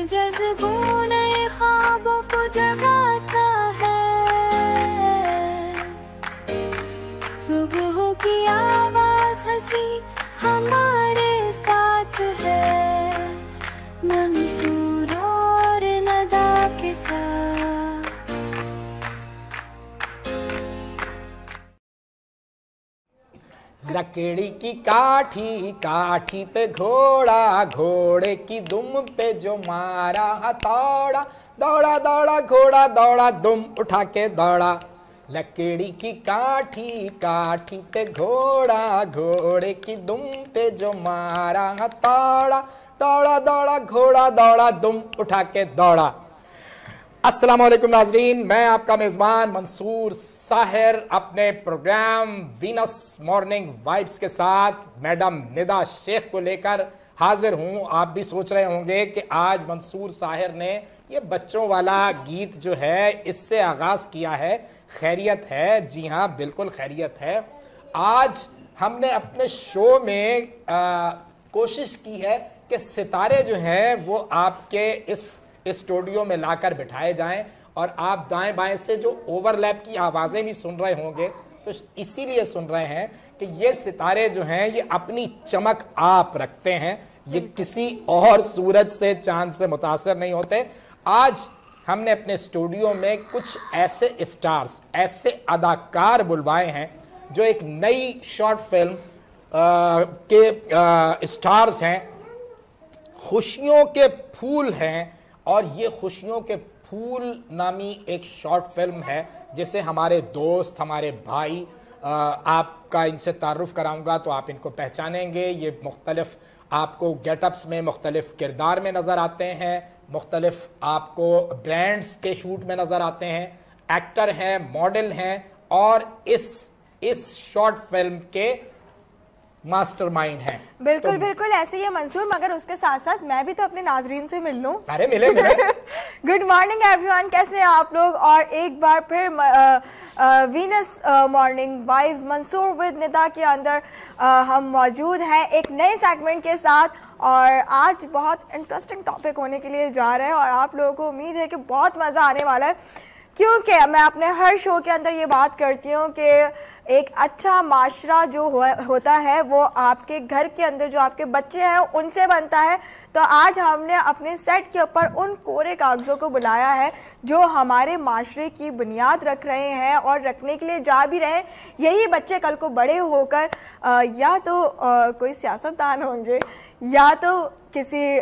जज्बों नए ख्वाबों को जगाता है, सुबह की आवाज हंसी हमारे साथ है, मंसूर और नदा के साथ। लकड़ी की काठी, काठी पे घोड़ा, घोड़े की दुम पे जो मारा हथौड़ा, दौड़ा दौड़ा घोड़ा दौड़ा, दुम उठा के दौड़ा। लकड़ी की काठी, काठी पे घोड़ा, घोड़े की दुम पे जो मारा हथौड़ा, दौड़ा दौड़ा घोड़ा दौड़ा, दुम उठा के दौड़ा। अस्सलाम वालेकुम नाजरीन, मैं आपका मेज़बान मंसूर साहिर अपने प्रोग्राम वीनस मॉर्निंग वाइब्स के साथ मैडम निदा शेख को लेकर हाजिर हूँ। आप भी सोच रहे होंगे कि आज मंसूर साहिर ने ये बच्चों वाला गीत जो है इससे आगाज़ किया है, खैरियत है? जी हाँ, बिल्कुल खैरियत है। आज हमने अपने शो में कोशिश की है कि सितारे जो हैं वो आपके इस स्टूडियो में लाकर बिठाए जाएं और आप दाएं बाएं से जो ओवरलैप की आवाज़ें भी सुन रहे होंगे तो इसीलिए सुन रहे हैं कि ये सितारे जो हैं ये अपनी चमक आप रखते हैं, ये किसी और सूरज से, चांद से मुतासर नहीं होते। आज हमने अपने स्टूडियो में कुछ ऐसे स्टार्स, ऐसे अदाकार बुलवाए हैं जो एक नई शॉर्ट फिल्म के स्टार्स हैं। खुशियों के फूल हैं और ये खुशियों के फूल नामी एक शॉर्ट फिल्म है जिसे हमारे दोस्त, हमारे भाई, आपका इनसे तारुफ कराऊंगा तो आप इनको पहचानेंगे। ये मुख्तलिफ आपको गेटअप्स में, मुख्तलिफ किरदार में नज़र आते हैं, मुख्तलिफ आपको ब्रांड्स के शूट में नज़र आते हैं, एक्टर हैं, मॉडल हैं और इस शॉर्ट फिल्म के मास्टरमाइंड हैं। बिल्कुल तो बिल्कुल ऐसे ही है मंसूर, मगर उसके साथ साथ मैं भी तो अपने नाजरीन से मिल लूं। अरे मिले गुड मॉर्निंग एवरीवन, कैसे हैं आप लोग? और एक बार फिर Venus morning vibes Mansoor with Nida के अंदर हम मौजूद हैं एक नए सेगमेंट के साथ और आज बहुत इंटरेस्टिंग टॉपिक होने के लिए जा रहे हैं और आप लोगों को उम्मीद है कि बहुत मज़ा आने वाला है, क्योंकि मैं अपने हर शो के अंदर ये बात करती हूँ कि एक अच्छा माशरा जो होता है वो आपके घर के अंदर जो आपके बच्चे हैं उनसे बनता है। तो आज हमने अपने सेट के ऊपर उन कोरे कागज़ों को बुलाया है जो हमारे माशरे की बुनियाद रख रहे हैं और रखने के लिए जा भी रहे हैं। यही बच्चे कल को बड़े होकर या तो कोई सियासतदान होंगे या तो किसी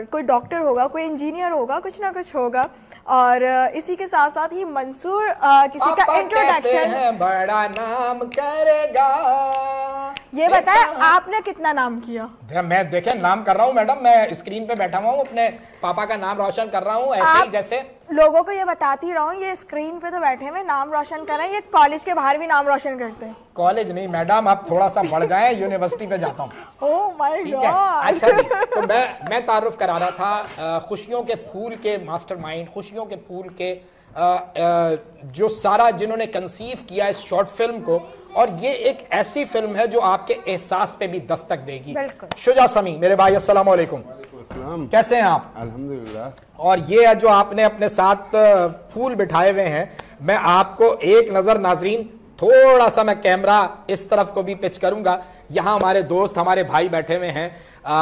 कोई डॉक्टर होगा, कोई इंजीनियर होगा, कुछ ना कुछ होगा। और इसी के साथ साथ ही मंसूर किसी का इंट्रोडक्शन बड़ा नाम करेगा। ये बताए आपने कितना नाम किया? मैं देखे नाम कर रहा हूँ मैडम, मैं स्क्रीन पे बैठा हुआ हूँ, अपने पापा का नाम रोशन कर रहा हूँ, ऐसे ही जैसे लोगों को ये बताती रहूं, ये स्क्रीन पे तो बैठे हुए नाम रोशन कर रहे हैं, ये कॉलेज के बाहर भी नाम रोशन करते हैं। कॉलेज नहीं मैडम, आप थोड़ा सा बढ़ जाएं, यूनिवर्सिटी पे जाता हूँ। Oh my God. अच्छा जी, तो मैं तारुफ करा रहा था खुशियों के फूल के मास्टरमाइंड, खुशियों के फूल के जो सारा जिन्होंने कंसीव किया इस शॉर्ट फिल्म को, और ये एक ऐसी फिल्म है जो आपके एहसास पे भी दस्तक देगी। शुजा समी मेरे भाई, अस्सलाम वालेकुम। कैसे हैं आप? अल्हम्दुलिल्लाह। और ये है जो आपने अपने साथ फूल बिठाए हुए हैं, मैं आपको एक नजर नाजरीन, थोड़ा सा मैं कैमरा इस तरफ को भी पिच करूंगा। यहाँ हमारे दोस्त, हमारे भाई बैठे हुए हैं,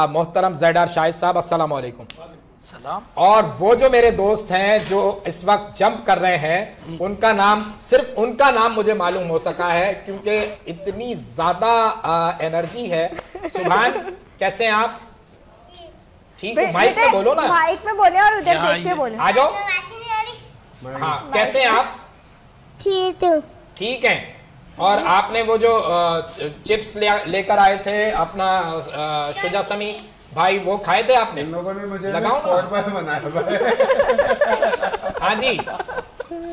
मोहतरम ज़ैदार शाहिद साहब, अस्सलाम वालेकुम। सलाम। और वो जो मेरे दोस्त हैं जो इस वक्त जंप कर रहे हैं, उनका नाम, सिर्फ उनका नाम मुझे मालूम हो सका है क्योंकि इतनी ज्यादा एनर्जी है। सुभान, कैसे हैं आप? ठीक है, माइक में बोलो ना। माइक में बोले और उधर देख के बोले। आ जाओ। हाँ, कैसे हैं आप? ठीक हैं। और आपने वो जो चिप्स लेकर आए थे अपना शुजा समी भाई, वो खाए थे आपने? इन लोगों ने मुझे लगाओ ना बनाया। हाँ जी,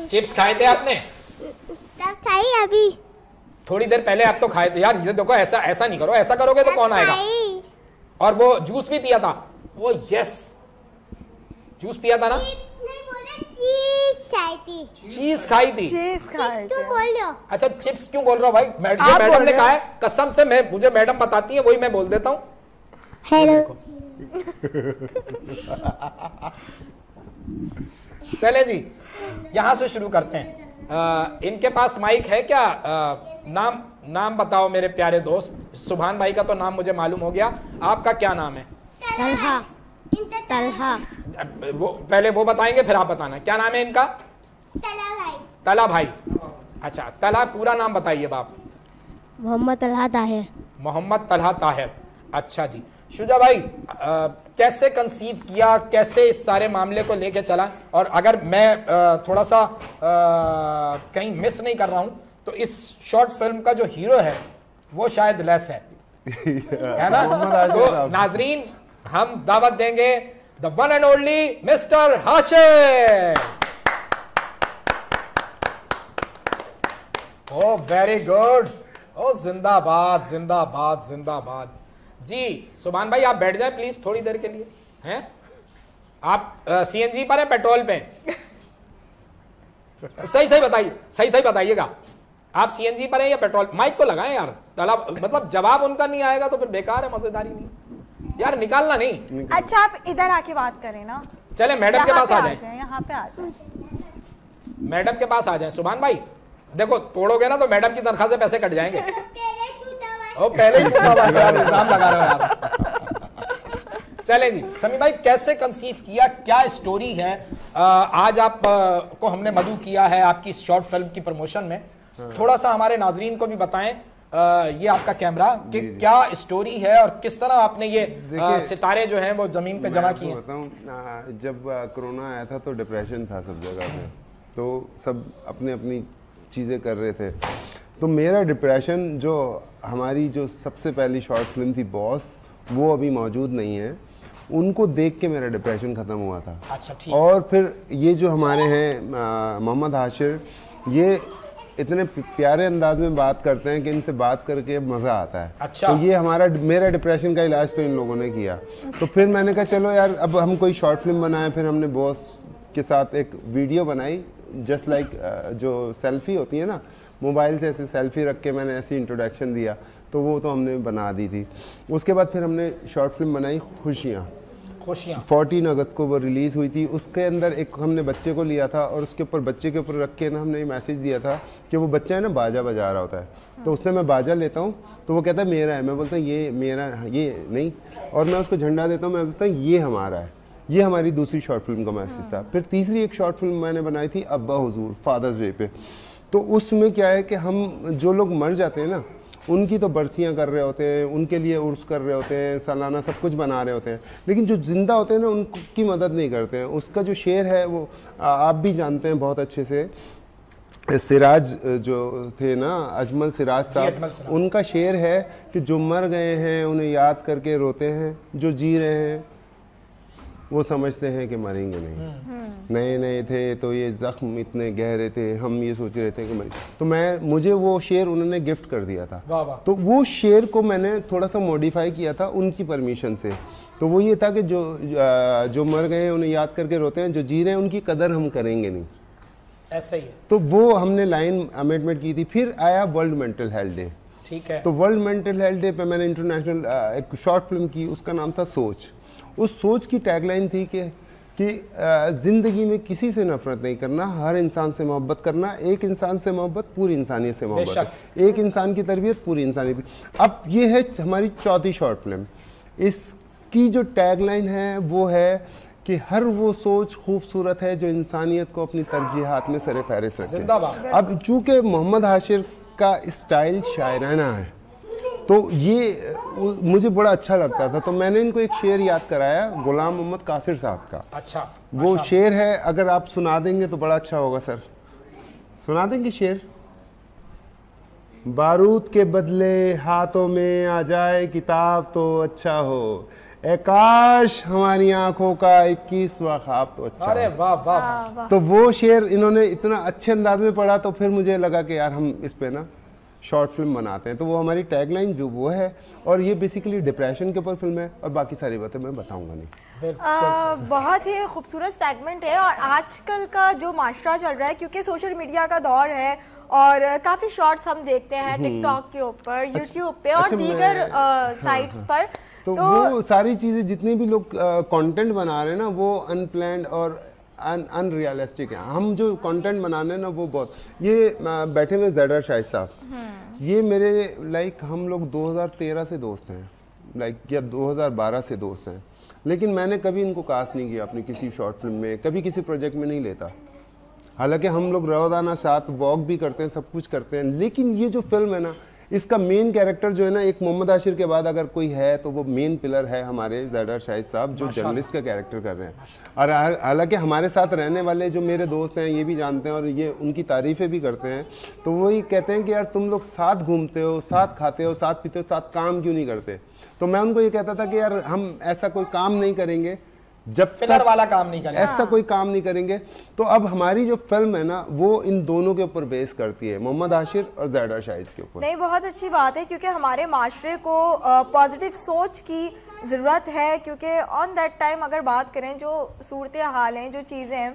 चिप्स खाए थे आपने? खाई अभी थोड़ी देर पहले आप तो खाए थे यार। ये देखो, ऐसा नहीं करो, ऐसा करोगे तो कौन आएगा? और वो जूस भी पिया था वो? यस, जूस पिया था ना? चीज खाई थी। तुम बोल रहे हो? अच्छा, चिप्स क्यों बोल रहा हूँ भाई? मैडम ने कहा है, कसम से मुझे मैडम बताती है, वही मैं बोल देता हूँ। हेलो, चले जी, यहां से शुरू करते हैं। इनके पास माइक है क्या? नाम बताओ मेरे प्यारे दोस्त। सुभान भाई का तो नाम मुझे मालूम हो गया, आपका क्या नाम है? तलहा। तलहा। वो पहले वो बताएंगे फिर आप बताना। क्या नाम है इनका? तला भाई। तला भाई। अच्छा, तला पूरा नाम बताइए बाप। मोहम्मद तलहा ताहिर। मोहम्मद तलहा ताहिर। अच्छा जी। शुजा भाई, कैसे कंसीव किया, कैसे इस सारे मामले को लेके चला? और अगर मैं थोड़ा सा कहीं मिस नहीं कर रहा हूं तो इस शॉर्ट फिल्म का जो हीरो है वो शायद लेस है ना? तो नाजरीन, हम दावत देंगे the one and only mister Hashir. Oh very good. ओ जिंदाबाद जिंदाबाद जिंदाबाद जी। सुभान भाई आप बैठ जाए प्लीज थोड़ी देर के लिए। हैं आप सीएनजी पर हैं, पेट्रोल पे? सही बताइए, सही बताइएगा। आप सीएनजी पर हैं या पेट्रोल? माइक तो लगाएं यार। मतलब जवाब उनका नहीं आएगा तो फिर बेकार है, मजेदारी नहीं यार, निकालना नहीं। अच्छा आप इधर आके बात करें ना। चले मैडम के पास आ जाए। यहाँ पे आ जाए, मैडम के पास आ जाए। सुभान भाई देखो, तोड़ोगे ना तो मैडम की तनख्वाह से पैसे कट जाएंगे। ओ पहले ही इल्जाम लगा रहे हो यार। चले जी, समी भाई कैसे कंसीव किया, क्या स्टोरी है? आज आप को हमने मदऊ किया है आपकी शॉर्ट फिल्म की प्रमोशन में। थोड़ा सा हमारे नाजरीन को भी बताएं, ये आपका कैमरा, कि क्या स्टोरी है और किस तरह आपने ये सितारे जो हैं वो जमीन पे जमा किए? बताऊं, जब कोरोना आया था तो डिप्रेशन था सब जगह पे, तो सब अपनी अपनी चीज़ें कर रहे थे। तो मेरा डिप्रेशन, जो हमारी जो सबसे पहली शॉर्ट फिल्म थी बॉस, वो अभी मौजूद नहीं है, उनको देख के मेरा डिप्रेशन ख़त्म हुआ था। अच्छा, ठीक। और फिर ये जो हमारे हैं मोहम्मद हाशिर, ये इतने प्यारे अंदाज में बात करते हैं कि इनसे बात करके मज़ा आता है। अच्छा। तो ये मेरा डिप्रेशन का इलाज तो इन लोगों ने किया। तो फिर मैंने कहा चलो यार अब हम कोई शॉर्ट फिल्म बनाएं। फिर हमने बॉस के साथ एक वीडियो बनाई, जस्ट लाइक जो सेल्फी होती है ना, मोबाइल से ऐसे सेल्फी रख के मैंने ऐसी इंट्रोडक्शन दिया, तो वो तो हमने बना दी थी। उसके बाद फिर हमने शॉर्ट फिल्म बनाई खुशियाँ। 14 अगस्त को वो रिलीज़ हुई थी। उसके अंदर एक हमने बच्चे को लिया था और उसके ऊपर, बच्चे के ऊपर रख के ना हमने मैसेज दिया था कि वो बच्चा है ना बाजा बजा रहा होता है, तो उससे मैं बाजा लेता हूँ तो वो कहता है मेरा है, मैं बोलता हूँ ये मेरा, ये नहीं, और मैं उसको झंडा देता हूँ, मैं बोलता हूँ ये हमारा है। ये हमारी दूसरी शॉर्ट फिल्म का मैसेज था। फिर तीसरी एक शॉर्ट फिल्म मैंने बनाई थी अब्बा हुजूर, फादर्स डे पे। तो उसमें क्या है कि हम जो लोग मर जाते हैं ना, उनकी तो बरसियां कर रहे होते हैं, उनके लिए उर्स कर रहे होते हैं, सालाना सब कुछ बना रहे होते हैं, लेकिन जो ज़िंदा होते हैं ना उनकी मदद नहीं करते हैं। उसका जो शेर है वो आप भी जानते हैं बहुत अच्छे से, सिराज जो थे ना, अजमल सिराज साहब, उनका शेर है कि जो मर गए हैं उन्हें याद करके रोते हैं, जो जी रहे हैं वो समझते हैं कि मरेंगे नहीं। नए नए थे तो ये जख्म इतने गहरे थे, हम ये सोच रहे थे कि मरेंगे। तो मुझे वो शेर उन्होंने गिफ्ट कर दिया था। वाह वाह। तो वो शेर को मैंने थोड़ा सा मॉडिफाई किया था उनकी परमिशन से। तो वो ये था कि जो मर गए हैं उन्हें याद करके रोते हैं, जो जी रहे हैं उनकी कदर हम करेंगे नहीं। ऐसा ही है। तो वो हमने लाइन अमेंडमेंट की थी। फिर आया वर्ल्ड मेंटल हेल्थ डे। ठीक है। तो वर्ल्ड मेंटल हेल्थ डे पे मैंने इंटरनेशनल एक शॉर्ट फिल्म की, उसका नाम था सोच। उस सोच की टैगलाइन थी कि ज़िंदगी में किसी से नफरत नहीं करना, हर इंसान से मोहब्बत करना, एक इंसान से मोहब्बत पूरी इंसानियत से मोहब्बत, एक इंसान की तरबियत पूरी इंसानियत। अब ये है हमारी चौथी शॉर्ट फिल्म। इसकी जो टैगलाइन है वो है कि हर वो सोच खूबसूरत है जो इंसानियत को अपनी तरजीहात में सरे फहरिस्त रखे। अब चूँकि मोहम्मद हाशिर का स्टाइल शायराना है तो ये मुझे बड़ा अच्छा लगता था, तो मैंने इनको एक शेर याद कराया गुलाम मोहम्मद कासिर साहब का। अच्छा। वो शेर है, अगर आप सुना देंगे तो बड़ा अच्छा होगा सर। सुना देंगे शेर? बारूद के बदले हाथों में आ जाए किताब तो अच्छा हो, ए काश हमारी आंखों का 21वां ख्वाब तो अच्छा। अरे वाह वाह। तो वो शेर इन्होंने इतना अच्छे अंदाज में पढ़ा, तो फिर मुझे लगा कि यार हम इस पे ना शॉर्ट फिल्म बनाते हैं। तो वो हमारी टैगलाइन जो वो है, और ये बेसिकली डिप्रेशन के ऊपर फिल्म है, और बाकी सारी बातें मैं बताऊंगा नहीं। बहुत ही खूबसूरत सेगमेंट है। और आजकल का जो माशरा चल रहा है, क्योंकि सोशल मीडिया का दौर है और काफ़ी शॉर्ट्स हम देखते हैं टिकटॉक के ऊपर, यूट्यूब पे और दीगर साइट्स पर, तो वो सारी चीजें जितने भी लोग कंटेंट बना रहे हैं ना वो अनप्लान्ड और अनरियलिस्टिक है। हम जो कंटेंट बना रहे हैं ना वो बहुत, ये बैठे हुए ज़ैडर शाहिद साहब, ये मेरे लाइक हम लोग 2013 से दोस्त हैं, लाइक या 2012 से दोस्त हैं, लेकिन मैंने कभी इनको कास्ट नहीं किया अपनी किसी शॉर्ट फिल्म में, कभी किसी प्रोजेक्ट में नहीं लेता। हालांकि हम लोग रोज़ाना साथ वॉक भी करते हैं, सब कुछ करते हैं, लेकिन ये जो फिल्म है ना इसका मेन कैरेक्टर जो है ना, एक मोहम्मद आशिर के बाद अगर कोई है तो वो मेन पिलर है हमारे ज़ैडर शाहिद साहब, जो जर्नलिस्ट का कैरेक्टर कर रहे हैं। और हालांकि हमारे साथ रहने वाले जो मेरे दोस्त हैं ये भी जानते हैं और ये उनकी तारीफ़ें भी करते हैं, तो वही कहते हैं कि यार तुम लोग साथ घूमते हो, साथ खाते हो, साथ पीते हो, साथ काम क्यों नहीं करते। तो मैं उनको ये कहता था कि यार हम ऐसा कोई काम नहीं करेंगे जब फिलर वाला काम नहीं करेंगे, ऐसा कोई काम नहीं करेंगे। तो अब हमारी जो फिल्म है ना वो इन दोनों के ऊपर बेस करती है, मोहम्मद आशिर और ज़ैडर शाहिद के ऊपर। नहीं, बहुत अच्छी बात है क्योंकि हमारे माशरे को पॉजिटिव सोच की ज़रूरत है, क्योंकि ऑन दैट टाइम अगर बात करें जो सूरत हाल हैं, जो चीज़ें हैं,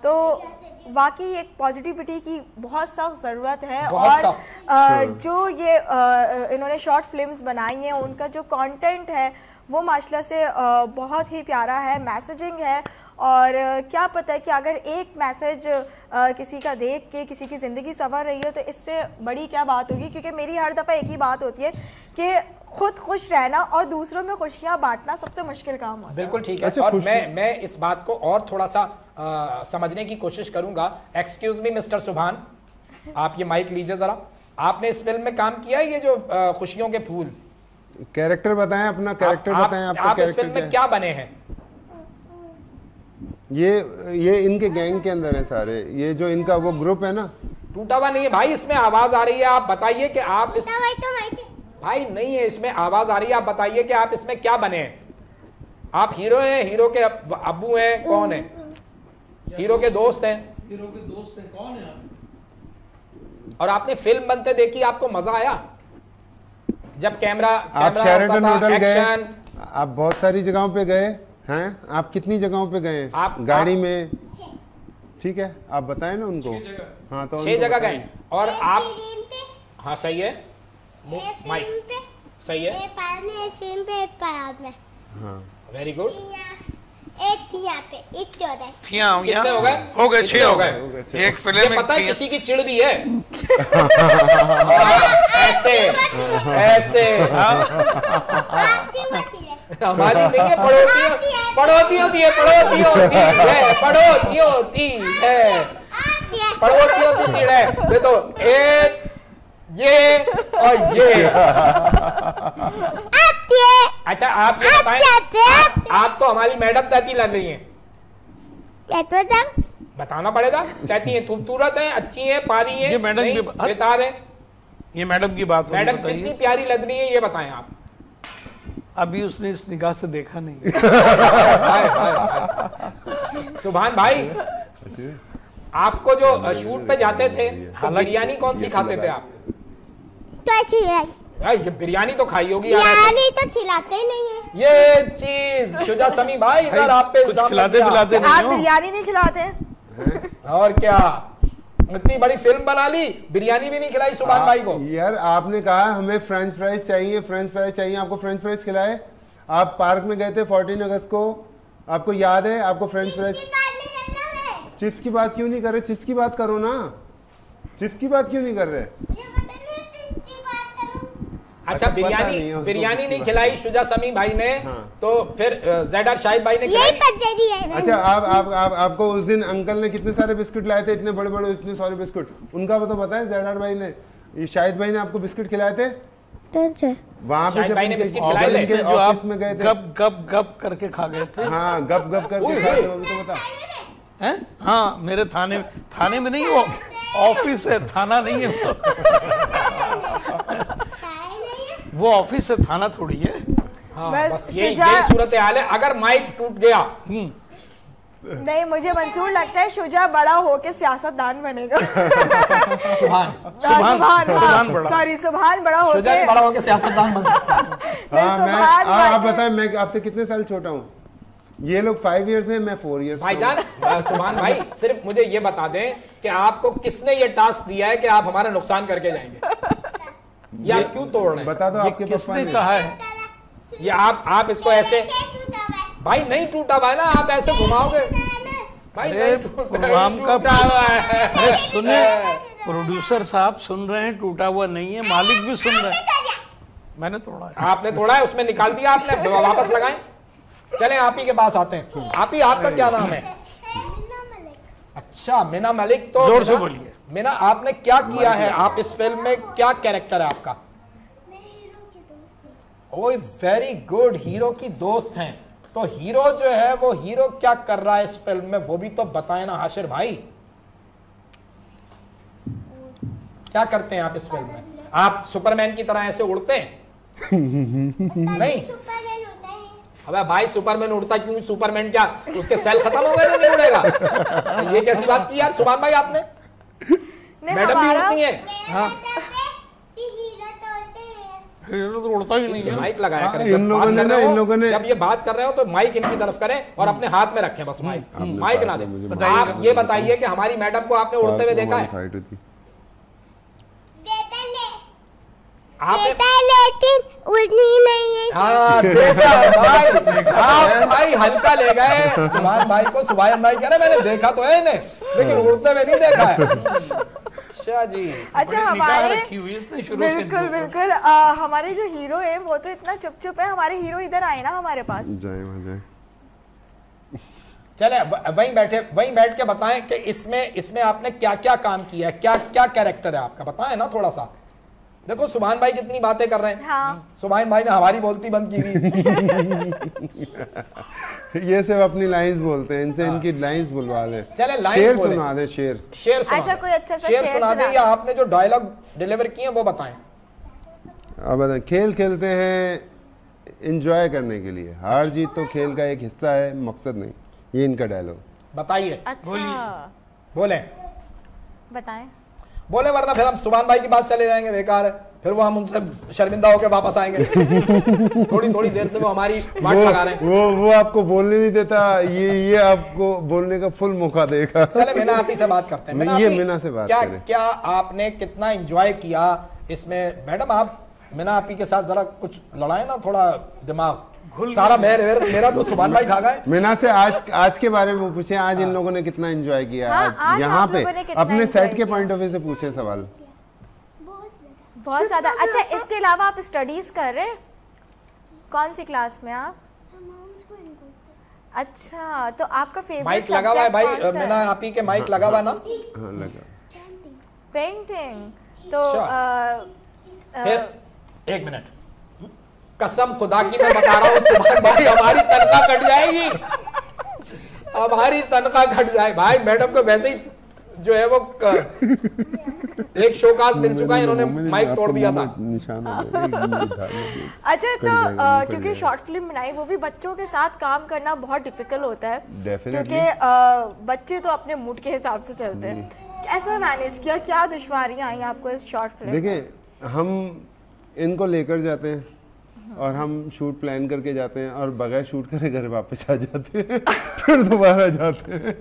तो वाकई एक पॉजिटिविटी की बहुत सख्त ज़रूरत है। और जो ये इन्होंने शॉर्ट फिल्म्स बनाई हैं उनका जो कंटेंट है वो माशाल्लाह से बहुत ही प्यारा है, मैसेजिंग है। और क्या पता है कि अगर एक मैसेज किसी का देख के किसी की ज़िंदगी संवर रही है तो इससे बड़ी क्या बात होगी। क्योंकि मेरी हर दफ़ा एक ही बात होती है कि खुद खुश रहना और दूसरों में खुशियाँ बांटना सबसे मुश्किल काम होता है। बिल्कुल ठीक है। अच्छा, और मैं इस बात को और थोड़ा सा समझने की कोशिश करूंगा। एक्सक्यूज मी मिस्टर सुभान, आप ये माइक लीजिए जरा। आपने इस फिल्म में काम किया है, ये जो खुशियों के फूल, कैरेक्टर बताएं, अपना कैरेक्टर बताएं। आप इस फिल्म में क्या बने हैं? ये इनके गैंग के अंदर है सारे, ये जो इनका वो ग्रुप है ना। टूटा हुआ नहीं है भाई, इसमें आवाज आ रही है, आप बताइए कि आप इस... भाई नहीं है, इसमें आवाज आ रही है, आप बताइए कि आप इसमें क्या बने हैं। आप हीरो हैं, हीरो के अब्बू हैं, कौन है? हीरो के दोस्त हैं। हीरो के दोस्त हैं, कौन है आप? और आपने फिल्म बनते देखी, आपको मजा आया? जब कैमरा आप शेरेटन होटल गए, आप बहुत सारी जगहों पे गए हैं, आप कितनी जगहों पे गए? आप गाड़ी में, ठीक है, आप बताएं ना उनको। हाँ, तो 6 जगह गए। और आप, हाँ सही है, माइक सही है, वेरी गुड। कितने हो गए? हो गए 6 हो गए। एक फिल्म में पता है किसी की चिड़ भी है। ऐसे ऐसे हमारी नहीं है, पड़ोती होती है, चिड़ है। दे तो एक ये और ये। अच्छा आप ये बताएं, आप तो हमारी मैडम कहती लग रही हैं, बताना पड़ेगा। कहती हैं खूबसूरत है, अच्छी है, पारी है, ये मैडम की बेतार है। ये मैडम की बात, मैडम कितनी प्यारी लग रही है ये बताएं आप। अभी उसने इस निगाह से देखा नहीं। सुभान भाई, आपको जो शूट पे जाते थे तो बिरयानी कौन सी खाते थे आप? ये बिरयानी तो खाई होगी यार। बिरयानी तो खिलाते ही नहीं है। ये चीज शुजा समी भाई इधर आप पे कुछ खिलाते पिलाते नहीं आप हो। बिरयानी नहीं खिलाते? और क्या, इतनी बड़ी फिल्म बना ली, बिरयानी भी नहीं खिलाई सुभान भाई को। यार आपने कहा हमें फ्रेंच फ्राइज चाहिए, फ्रेंच फ्राइज चाहिए, आपको फ्रेंच फ्राइज खिलाए। आप पार्क में गए थे 14 अगस्त को, आपको याद है? आपको फ्रेंच फ्राइज, चिप्स की बात क्यों नहीं कर रहे? चिप्स की बात करो ना, चिप्स की बात क्यों नहीं कर रहे? अच्छा, बिरयानी नहीं खिलाई शुजा समी भाई ने। हाँ। तो फिर ज़ैडर शाहिद भाई ने खिलाई। अच्छा, आपको उस दिन अंकल ने कितने सारे बिस्कुट लाए थे, इतने बड़े बड़े, इतने सारे बिस्कुट, उनका तो बताएं। ज़ैडर भाई ने, शाहिद भाई ने आपको बिस्कुट खिलाए थे वहाँ पे जब ऑफिस में गए थे? गप करके खा गए थे। हाँ, गप करके खा गए, तो बता हैं? हाँ, मेरे थाने में नहीं, वो ऑफिस है, थाना नहीं है वो ऑफिस है, थाना थोड़ी है। हाँ, बस यही सूरत हाल है। अगर माइक टूट गया, नहीं, मुझे मंसूर लगता है शुजा बड़ा होके सियासतदान बनेगा। सुभान बड़ा होके सियासतदान बनेगा। आप बताएं, मैं आपसे कितने साल छोटा हूँ? ये लोग 5 इयर्स हैं, मैं 4 इयर्स। भाईजान, सुभान भाई सिर्फ मुझे ये बता दें कि आपको किसने ये टास्क दिया है कि आप हमारा नुकसान करके जाएंगे, या क्यों तोड़ रहे हैं? बता दो, आपके किसने कहा है? ये आप इसको ऐसे, भाई नहीं टूटा हुआ है ना, आप ऐसे घुमाओगे भाई, नहीं प्रोग्राम का हुआ है। अरे सुने, प्रोड्यूसर साहब सुन रहे हैं, टूटा हुआ नहीं है, मालिक भी सुन रहे हैं। मैंने तोड़ा है। आपने तोड़ा है, उसमें निकाल दिया आपने, वापस लगाएं। चलें आप ही के पास आते हैं। आप ही, आपका क्या नाम है? अच्छा, मीना मलिक। तो जोर से बोलिए। मीना, आपने क्या किया है? आप इस फिल्म में क्या कैरेक्टर है आपका? ओह वेरी गुड, हीरो की दोस्त हैं। तो हीरो जो है वो हीरो क्या कर रहा है इस फिल्म में, वो भी तो बताएं ना हाशिर भाई। क्या करते हैं आप इस फिल्म में? आप सुपरमैन की तरह ऐसे उड़ते हैं? नहीं, अबे भाई सुपरमैन उड़ता क्यों? सुपरमैन क्या उसके सेल खत्म हो गए तो नहीं उड़ेगा? ये कैसी बात की यार सुभान भाई आपने? मैडम भी उड़ती हैं। हाँ, हीरो तो उड़ता ही नहीं है। माइक लगाया करें इन लोगों ने जब ये बात कर रहे हो तो माइक इनकी तरफ करें और अपने हाथ में रखें बस माइक, माइक ना दें। आप ये बताइए कि हमारी मैडम को आपने उड़ते हुए देखा है? लेकिन उड़नी नहीं है। हाँ देखा भाई, आप भाई हल्का ले गए सुभान भाई को। सुभान भाई कह रहे मैंने देखा तो है इन्हें, लेकिन उड़ते हुए नहीं देखा है। अच्छा जी, अच्छा हमारे रखी हुई इसने शुरू से। बिल्कुल बिल्कुल, हमारे जो हीरो है वो तो इतना चुप चुप है। हमारे हीरो इधर आए ना हमारे पास। जाए चले वहीं बैठ के बताएं कि इसमें आपने क्या क्या काम किया है, क्या क्या कैरेक्टर है आपका, बताएं ना थोड़ा सा। देखो सुभान भाई कितनी बातें कर रहे हैं। हाँ। सुभान भाई ने हमारी बोलती बंद की हुई। ये सब अपनी लाइंस बोलते हैं, इनसे इनकी लाइंस बुलवा दे। चले लाइन शेर बोले। सुना दे, शेर सुना अच्छा दे। कोई अच्छा सा शेर सुना दे, या आपने जो डायलॉग डिलीवर किए वो बताएं। अब बताएं। खेल खेलते हैं एंजॉय करने के लिए, हार जीत तो खेल का एक हिस्सा है, मकसद नहीं। ये इनका डायलॉग। बताइए, अच्छा बोले बताएं। बोले, वरना फिर हम सुभान भाई की बात चले जाएंगे, बेकार है। फिर वो हम उनसे शर्मिंदा होकर वापस आएंगे। थोड़ी थोड़ी देर से वो हमारी बात लगा रहे हैं। वो आपको बोलने नहीं देता, ये आपको बोलने का फुल मौका देगा। चले मीना आप ही से बात करते हैं। मीना से बात करें। क्या आपने कितना एंजॉय किया इसमें? मैडम आप मीना आप ही के साथ जरा कुछ लड़ाए ना, थोड़ा दिमाग सारा मेरा तो सुभान भाई खा गए। मीना से आज के बारे में पूछे, आज इन लोगों ने कितना एंजॉय किया। आज यहाँ पे अपने सेट के पॉइंट ऑफ व्यू से पूछे सवाल। बहुत ज्यादा। अच्छा इसके अलावा आप स्टडीज कर रहे हैं? कौन सी क्लास में आप? अच्छा, तो आपका फेवरेट माइक लगा हुआ है भाई मीना आप ही के, माइक लगा हुआ ना? हाँ लगा। पेंटिंग तो फिर एक मिनट, कसम खुदा की मैं बता रहा हूँ सुभान भाई हमारी तनख्वाह कट जाएगी, हमारी तनख्वाह कट जाए भाई। मैडम को वैसे ही जो है वो एक शोकाज मिल चुका है, इन्होंने माइक तोड़ दिया था। अच्छा तो क्योंकि शॉर्ट फिल्म बनाई, वो भी बच्चों के साथ काम करना बहुत डिफिकल्ट होता है, क्योंकि बच्चे तो अपने मूड के हिसाब से चलते हैं। कैसा मैनेज किया, क्या दुश्वारियां आई आपको इस शॉर्ट फिल्म? देखिए हम इनको लेकर जाते हैं और हम शूट प्लान करके जाते हैं और बगैर शूट करे घर वापस आ जाते हैं, फिर दोबारा जाते हैं।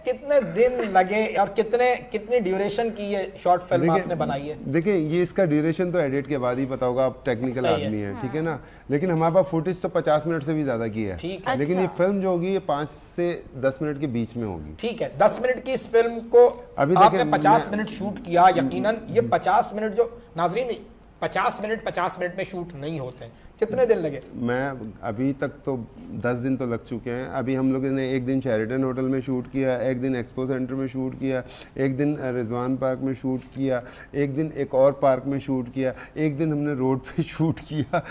कितने दिन लगे और कितनी ड्यूरेशन की ये शॉर्ट फिल्म आपने बनाई है? देखिए ये इसका ड्यूरेशन तो एडिट के बाद ही पता होगा, आप टेक्निकल आदमी है, ठीक है ना। लेकिन हमारे पास फुटेज तो 50 मिनट से भी ज्यादा की है, ठीक है। लेकिन ये फिल्म जो होगी ये 5 से 10 मिनट के बीच में होगी। ठीक है, 10 मिनट की इस फिल्म को अभी आपने 50 मिनट शूट किया। यकीनन ये 50 मिनट जो नाजरीन 50 मिनट में शूट नहीं होते हैं। कितने दिन लगे? मैं अभी तक तो 10 दिन तो लग चुके हैं। अभी हम लोगों ने एक दिन शेरिटन होटल में शूट किया, एक दिन एक्सपो सेंटर में शूट किया, एक दिन रिजवान पार्क में शूट किया, एक दिन एक और पार्क में शूट किया, एक दिन हमने रोड पे शूट किया।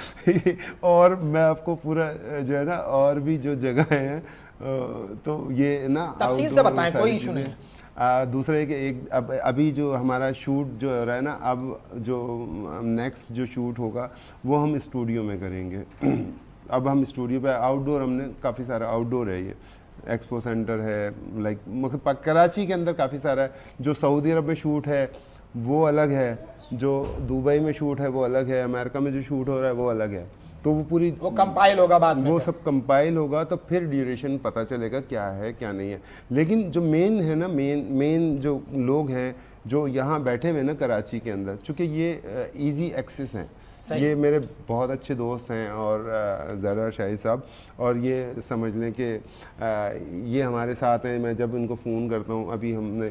और मैं आपको पूरा जो है ना और भी जो जगह हैं तो ये ना तफसील से बताएं, कोई इशू नहीं है। दूसरे के एक अभी जो हमारा शूट जो हो रहा है ना, अब जो नेक्स्ट जो शूट होगा वो हम स्टूडियो में करेंगे। अब हम स्टूडियो पे आउटडोर, हमने काफ़ी सारा आउटडोर है, ये एक्सपो सेंटर है, लाइक मतलब कराची के अंदर काफ़ी सारा है। जो सऊदी अरब में शूट है वो अलग है, जो दुबई में शूट है वो अलग है, अमेरिका में जो शूट हो रहा है वो अलग है। तो वो कंपाइल होगा बाद में, वो सब कंपाइल होगा तो फिर ड्यूरेशन पता चलेगा क्या है क्या नहीं है। लेकिन जो मेन है ना, मेन जो लोग हैं जो यहाँ बैठे हुए ना कराची के अंदर, चूँकि ये इजी एक्सेस हैं, ये मेरे बहुत अच्छे दोस्त हैं और ज़रा शाही साहब, और ये समझ लें कि ये हमारे साथ हैं। मैं जब इनको फ़ोन करता हूँ, अभी हमने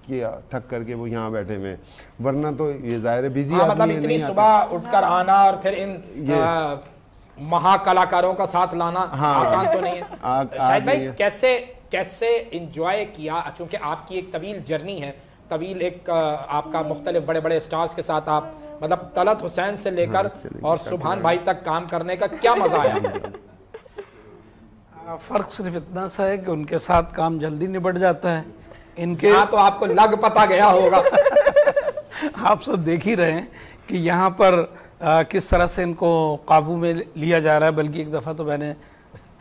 किया ठक करके वो यहाँ बैठे हुए हैं, वरना तो ये ज़ाहिर है बिजी मतलब इतनी सुबह उठकर आना और फिर इन महाकलाकारों का साथ लाना आसान तो नहीं है। शाहिद भाई कैसे एंजॉय किया, चूंकि आपकी एक तवील जर्नी है, तवील एक आपका मुख्तलिफ बड़े बड़े स्टार्स के साथ आप मतलब तलत हुसैन से लेकर और सुभान भाई तक काम करने का क्या मजा आया? फर्क सिर्फ इतना सा है कि उनके साथ काम जल्दी निबट जाता है, इनके यहाँ तो आपको लग पता गया होगा। आप सब देख ही रहे हैं कि यहाँ पर किस तरह से इनको काबू में लिया जा रहा है। बल्कि एक दफ़ा तो मैंने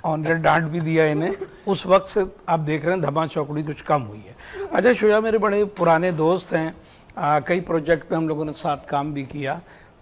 ऑनरेट डांट भी दिया इन्हें। उस वक्त से आप देख रहे हैं धमा चौकड़ी कुछ कम हुई है। अच्छा, शुजा मेरे बड़े पुराने दोस्त हैं, कई प्रोजेक्ट पे हम लोगों ने साथ काम भी किया।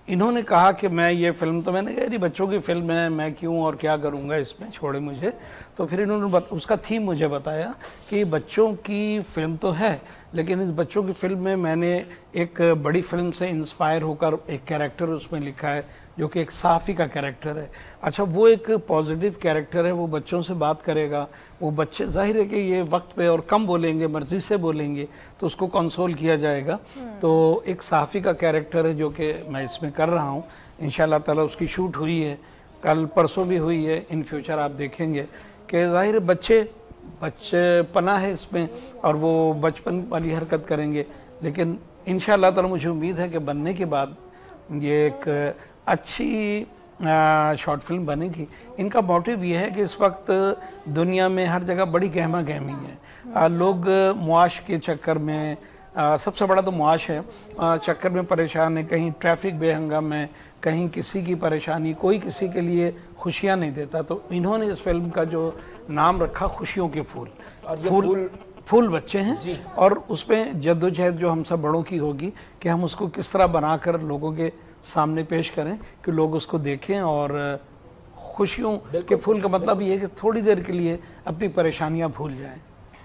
इन्होंने कहा कि मैं ये फिल्म, तो मैंने कहा ये बच्चों की फिल्म है, मैं क्यों और क्या करूँगा इसमें, छोड़े मुझे। तो फिर इन्होंने उसका थीम मुझे बताया कि बच्चों की फिल्म तो है, लेकिन इस बच्चों की फिल्म में मैंने एक बड़ी फिल्म से इंस्पायर होकर एक कैरेक्टर उसमें लिखा है जो कि एक साफ़ी का कैरेक्टर है। अच्छा, वो एक पॉजिटिव कैरेक्टर है, वो बच्चों से बात करेगा। वो बच्चे जाहिर है कि ये वक्त पे और कम बोलेंगे, मर्जी से बोलेंगे, तो उसको कंसोल किया जाएगा। तो एक साफ़ी का कैरेक्टर है जो कि मैं इसमें कर रहा हूँ। इंशाल्लाह ताला उसकी शूट हुई है, कल परसों भी हुई है। इन फ्यूचर आप देखेंगे कि जाहिर है बच्चेपना है इसमें और वो बचपन वाली हरकत करेंगे, लेकिन इंशाल्लाह ताला मुझे उम्मीद है कि बनने के बाद ये एक अच्छी शॉर्ट फिल्म बनेगी। इनका मोटिव ये है कि इस वक्त दुनिया में हर जगह बड़ी गहमा गहमी है। लोग मुआश के चक्कर में, सबसे बड़ा तो मुआश है, चक्कर में परेशान है। कहीं ट्रैफिक बेहंगम है, कहीं किसी की परेशानी, कोई किसी के लिए खुशियाँ नहीं देता। तो इन्होंने इस फिल्म का जो नाम रखा खुशियों के फूल, और फूल बच्चे हैं, और उसमें जद्दोजहद जो हम सब बड़ों की होगी कि हम उसको किस तरह बनाकर लोगों के सामने पेश करें कि लोग उसको देखें। और खुशियों के फूल का मतलब ये है कि थोड़ी देर के लिए अपनी परेशानियां भूल जाएं।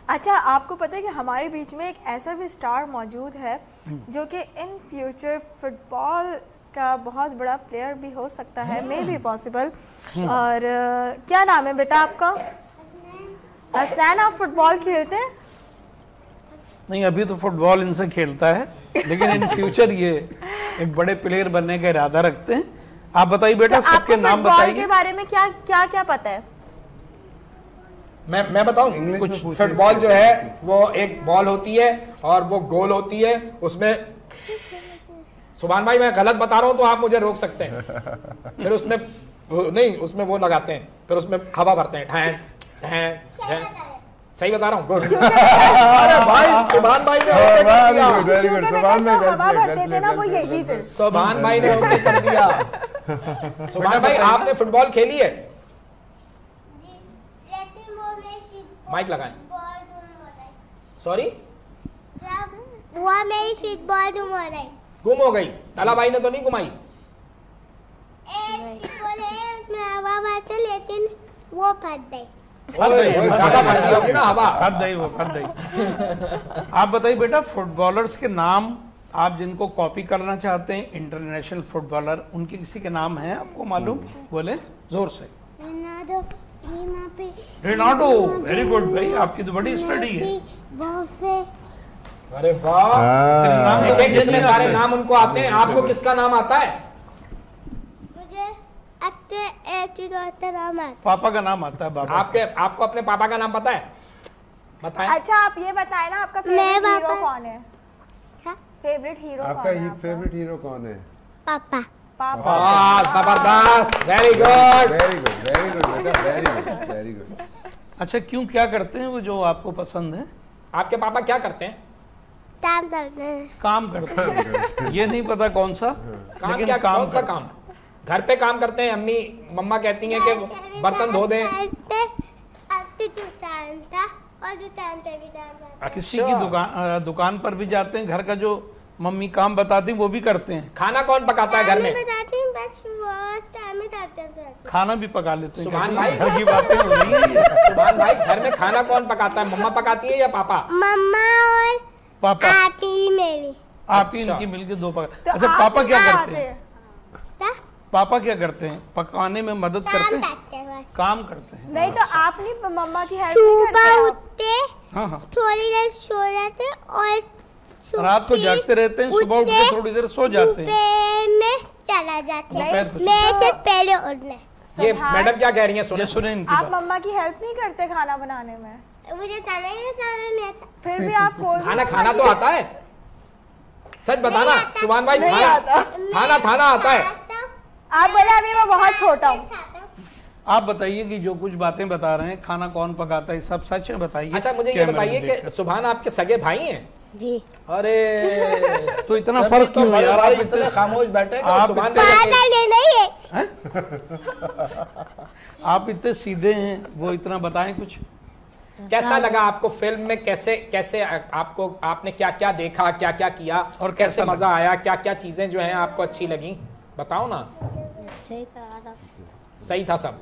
अच्छा, आपको पता है कि हमारे बीच में एक ऐसा भी स्टार मौजूद है जो कि इन फ्यूचर फुटबॉल का बहुत बड़ा प्लेयर भी हो सकता है, मे बी पॉसिबल। और क्या नाम है बेटा आपका? हसनैन। आप फुटबॉल खेलते हैं? नहीं, अभी तो फुटबॉल इनसे खेलता है, लेकिन इन फ्यूचर ये एक बड़े प्लेयर बनने का इरादा रखते हैं। आप बताइए बेटा, तो सबके नाम बताइए। के बारे में क्या पता है? मैं बताऊं कुछ। फुटबॉल जो है वो एक बॉल होती है और वो गोल होती है। उसमें सुभान भाई मैं गलत बता रहा हूं तो आप मुझे रोक सकते हैं। फिर उसमें नहीं, उसमें वो लगाते हैं, फिर उसमें हवा भरते हैं। ठैं ठैं ठैं। सही बता रहा हूँ? गुड। अरे भाई, सुभान भाई ने ओके कर दिया। Very good. सुभान भाई ने ओके कर दिया। सुभान भाई, आपने फुटबॉल खेली है? माइक लगाएं। सॉरी, वो मेरी फुटबॉल गुम हो गई। ताला भाई ने तो नहीं घुमाई? एक फुटबॉल है, उसमें हवा भरते, लेकिन वो फट गई। ज्यादा भरती होगी ना हवा। फट गई। आप बताइए बेटा, फुटबॉलर्स के नाम आप जिनको कॉपी करना चाहते हैं, इंटरनेशनल फुटबॉलर, उनके किसी के नाम हैं आपको मालूम? बोले जोर से। रोनाल्डो। वेरी गुड भाई, आपकी तो बड़ी स्टडी है। अरे वाह, कितने सारे नाम उनको आते हैं। आपको किसका नाम आता है? मुझे नाम आता है। पापा का नाम आता है। बाबा आपको अपने पापा का नाम पता है? बताएं। अच्छा, आप ये बताएं ना, आपका फेवरेट हीरो कौन है? फेवरेट हीरो आपका फेवरेट हीरो कौन है? पापा। जबरदस्त, very good very good very good बेटा, वेरी गुड वेरी गुड। अच्छा, क्यों, क्या करते हैं वो जो आपको पसंद है? आपके पापा क्या करते हैं? काम करते हैं। काम करते हैं। ये नहीं पता कौन सा, लेकिन क्या, काम कौन सा काम? घर पे काम करते हैं। अम्मी मम्मा कहती हैं कि बर्तन धो दें। किसी की दुकान पर भी जाते हैं, घर का जो मम्मी काम बताती वो भी करते हैं। खाना कौन पकाता है घर में? खाना भी पका लेते हैं। सुभान भाई, घर की बातें हो रही है। सुभान भाई, घर में खाना कौन पकाता है? मम्मा पकाती है या पापा? मम्मा और पापा। आप ही मेरी। आप ही इनकी मिलके दो पका। अच्छा, पापा क्या करते हैं? पापा क्या करते हैं? पकाने में मदद करते हैं? करते हैं बस। काम करते हैं। नहीं तो आप नहीं मम्मा की हेल्प नहीं करते सुबह आप? उठते, हाँ हाँ, थोड़ी देर सो जाते और रात को जागते रहते हैं, सुबह उठ के थोड़ी देर सो जाते हैं। दोपहर में चला जाते हैं। दोपहर को मैं से पहले उठने। ये सुभान, मैडम क्या कह रही हैं ये सुने। सुने इनकी आप बात। मम्मा की हेल्प नहीं करते खाना बनाने में? मुझे खाना ही बताना नहीं आता। फिर भी आप कोई भी खाना तो आता है, सच बताना सुभान भाई। नहीं आता। खाना आता है। आप बोले अभी मैं बहुत छोटा हूँ। आप बताइए कि जो कुछ बातें बता रहे हैं, खाना कौन पकाता है, सब सच है बताइए। अच्छा मुझे ये कैमरे में बताइए देखकर। कि सुभान आपके सगे भाई हैं? जी। अरे तो इतना फर्क क्यों है यार? आप इतने खामोश बैठे आप सुभान इतने- भाई पागल ये नहीं है। आप इतने सीधे हैं, वो इतना बताएं कुछ। कैसा लगा आपको फिल्म में? कैसे कैसे आपको, आपने क्या क्या देखा, क्या क्या किया और कैसे कैसा मजा आया? क्या क्या चीजें जो हैं आपको अच्छी लगी, बताओ ना। सही था सब।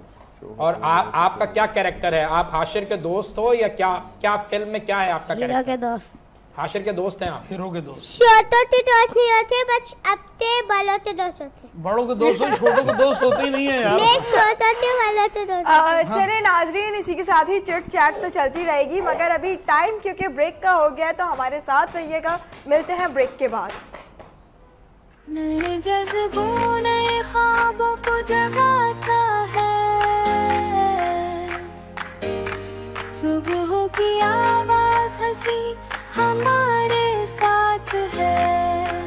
और आपका क्या कैरेक्टर है? आप हाशिर के दोस्त हो या क्या? क्या फिल्म में क्या है आपका कैरेक्टर? के दोस्त। हाशिर के दोस्त हैं आप? हीरो के दोस्त, छोटों के दोस्त नहीं होते, बस अपने बड़ों के दोस्त होते। बड़ों के दोस्त हैं, छोटों के दोस्त होते ही नहीं है यार। मैं छोटों के बड़ों के दोस्त। चले नाजरीन, इसी के साथ ही चिट चैट तो चलती रहेगी, मगर अभी टाइम क्योंकि ब्रेक का हो गया है, तो हमारे साथ रहिएगा। मिलते हैं ब्रेक के बाद। नए जज्बों नए ख्वाबों को जगाता है, सुबह की आवाज हंसी हमारे साथ है,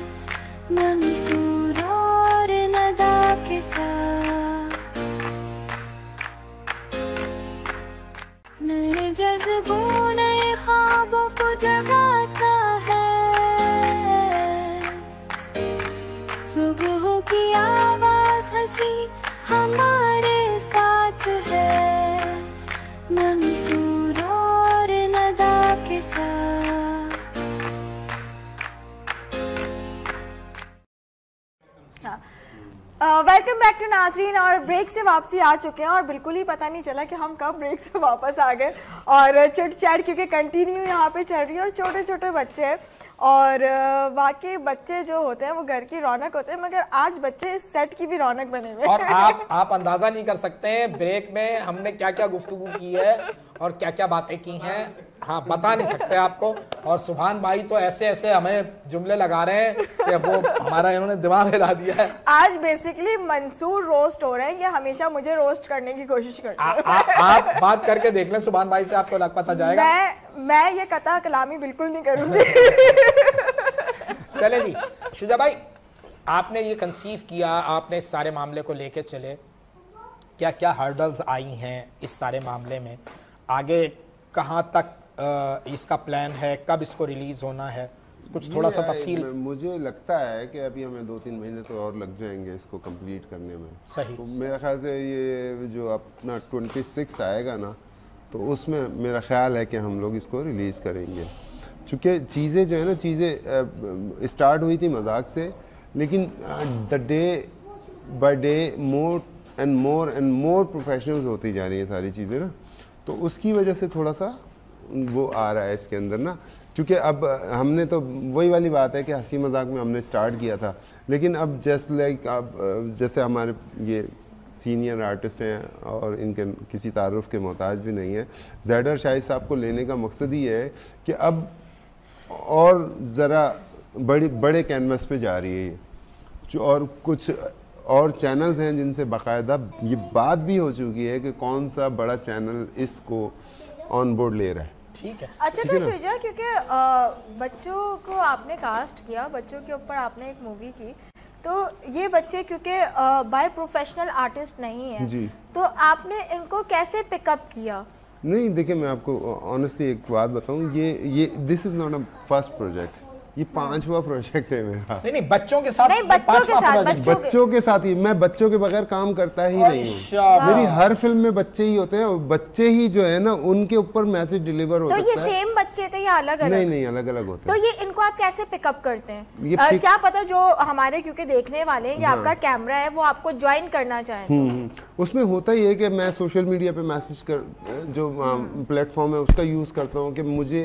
मंसूर और नदा के साथ। नए जज्बों नए ख्वाबों को जगाता है, सुबह की आवाज हंसी हमारे साथ है, मंसूर और नदा के साथ। वेलकम बैक टू नाजरीन। और ब्रेक से वापसी आ चुके हैं और बिल्कुल ही पता नहीं चला कि हम कब ब्रेक से वापस आ गए। और चिट चैट क्योंकि कंटिन्यू यहाँ पे चल रही है और छोटे छोटे बच्चे हैं और वाकई बच्चे जो होते हैं वो घर की रौनक होते हैं, मगर आज बच्चे इस सेट की भी रौनक बने हुए और हैं। आप अंदाजा नहीं कर सकते हैं ब्रेक में हमने क्या क्या गुफ्तगू की है और क्या क्या बातें की हैं। हाँ, बता नहीं सकते आपको। और सुभान भाई तो ऐसे ऐसे हमें जुमले लगा रहे हैं कि वो हमारा इन्होंने दिमाग हिला दिया है। आज बेसिकली मंसूर रोस्ट हो रहे हैं, ये हमेशा मुझे रोस्ट करने की कोशिश करते हैं। आप बात करके देख लें सुभान भाई से, आपको लग पता जाएगा। मैं ये कता कलामी बिल्कुल नहीं करूंगी। चले जी शुजा भाई, आपने ये कंसीव किया, आपने इस सारे मामले को लेके चले, क्या क्या हर्डल्स आई हैं इस सारे मामले में? आगे कहाँ तक इसका प्लान है? कब इसको रिलीज होना है? कुछ थोड़ा सा तफसील। मुझे लगता है कि अभी हमें 2-3 महीने तो और लग जाएंगे इसको कंप्लीट करने में। सही। तो मेरा ख्याल से ये जो अपना 26 आएगा ना, तो उसमें मेरा ख्याल है कि हम लोग इसको रिलीज़ करेंगे। चूँकि चीज़ें जो है ना, चीज़ें स्टार्ट हुई थी मजाक से, लेकिन the day by day more and more professionals होती जा रही हैं सारी चीज़ें ना, तो उसकी वजह से थोड़ा सा वो आ रहा है इसके अंदर ना। क्योंकि अब हमने तो वही वाली बात है कि हंसी मजाक में हमने स्टार्ट किया था, लेकिन अब अब जैसे हमारे ये सीनियर आर्टिस्ट हैं और इनके किसी तारुफ के मोहताज भी नहीं है। ज़ैडर शाहिद साहब को लेने का मकसद ही है कि अब और ज़रा बड़े कैनवस पे जा रही है ये, जो और कुछ और चैनल्स हैं जिनसे बाकायदा ये बात भी हो चुकी है कि कौन सा बड़ा चैनल इसको ऑन बोर्ड ले रहा है। ठीक है। अच्छा, तो शुजा, क्योंकि बच्चों को आपने कास्ट किया, बच्चों के ऊपर आपने एक मूवी की, तो ये बच्चे क्योंकि बाय प्रोफेशनल आर्टिस्ट नहीं है जी, तो आपने इनको कैसे पिकअप किया? नहीं देखिए, मैं आपको ऑनेस्टली एक बात बताऊं, ये this is not a first project, ये 5वां प्रोजेक्ट है मेरा। नहीं बच्चों के साथ, नहीं, बच्चों के साथ, बच्चों के साथ ही, मैं बच्चों के बगैर काम करता ही नहीं हूँ। मेरी हर फिल्म में बच्चे ही होते हैं और बच्चे ही जो है ना उनके ऊपर मैसेज डिलीवर होता है। तो ये सेम बच्चे थे या अलग अलग? नहीं, अलग अलग होते तो हैं। ये इनको आप कैसे पिकअप करते हैं? ये क्या पता जो हमारे क्योंकि देखने वाले हैं या आपका कैमरा है वो आपको ज्वाइन करना चाहें। उसमें होता ही है कि मैं सोशल मीडिया पे मैसेज कर जो प्लेटफॉर्म है उसका यूज़ करता हूँ कि मुझे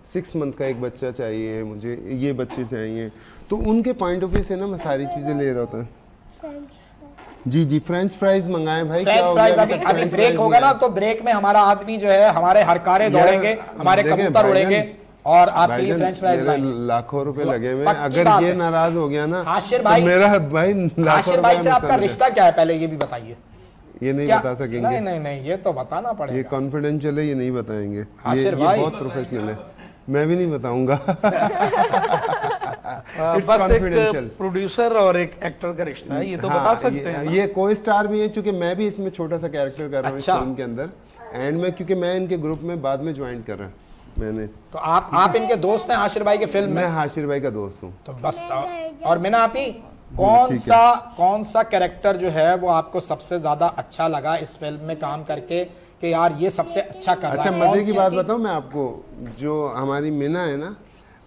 6 मंथ का एक बच्चा चाहिए, मुझे ये बच्चे चाहिए, तो उनके पॉइंट ऑफ व्यू से ना मैं सारी चीज़ें ले रहा होता हूँ। जी जी, फ्रेंच फ्राइज मंगाए भाई। फ्रेंच फ्राइज अभी ब्रेक होगा ना, तो ब्रेक में हमारा आदमी जो है हमारे हरकारे दौड़ेंगे, हमारे कबूतर उड़ेंगे और आपके लिए फ्रेंच फ्राइज लाएंगे। लाखों रुपए लगे हुए, अगर ये नाराज हो गया ना हाशिर भाई, तो मेरा भाई हाशिर भाई से आपका रिश्ता क्या है, पहले ये भी बताइए। ये नहीं बता सकेंगे। नहीं नहीं नहीं, ये तो बताना पड़ेगा। ये कॉन्फिडेंशियल है, ये नहीं बताएंगे। हाशिर ये भाई बहुत प्रोफेशनल है, मैं भी नहीं बताऊंगा। बस एक प्रोड्यूसर और एक एक्टर का रिश्ता है, ये तो बता सकते हैं। ये को स्टार भी है, क्योंकि मैं भी इसमें छोटा सा कैरेक्टर कर रहा हूँ इस फिल्म के अंदर एंड में, क्योंकि मैं इनके ग्रुप में बाद में ज्वाइन कर रहा हूँ मैंने। तो आप इनके दोस्त हैं हाशिर भाई के फिल्म में? मैं हाशिर भाई का दोस्त हूँ। तो बस, और मीना आप ही कौन सा कैरेक्टर जो है वो आपको सबसे ज्यादा अच्छा लगा इस फिल्म में काम करके कि यार ये सबसे अच्छा कर रहा है? अच्छा, मजे की बात बताऊं मैं आपको, जो हमारी मीना है ना,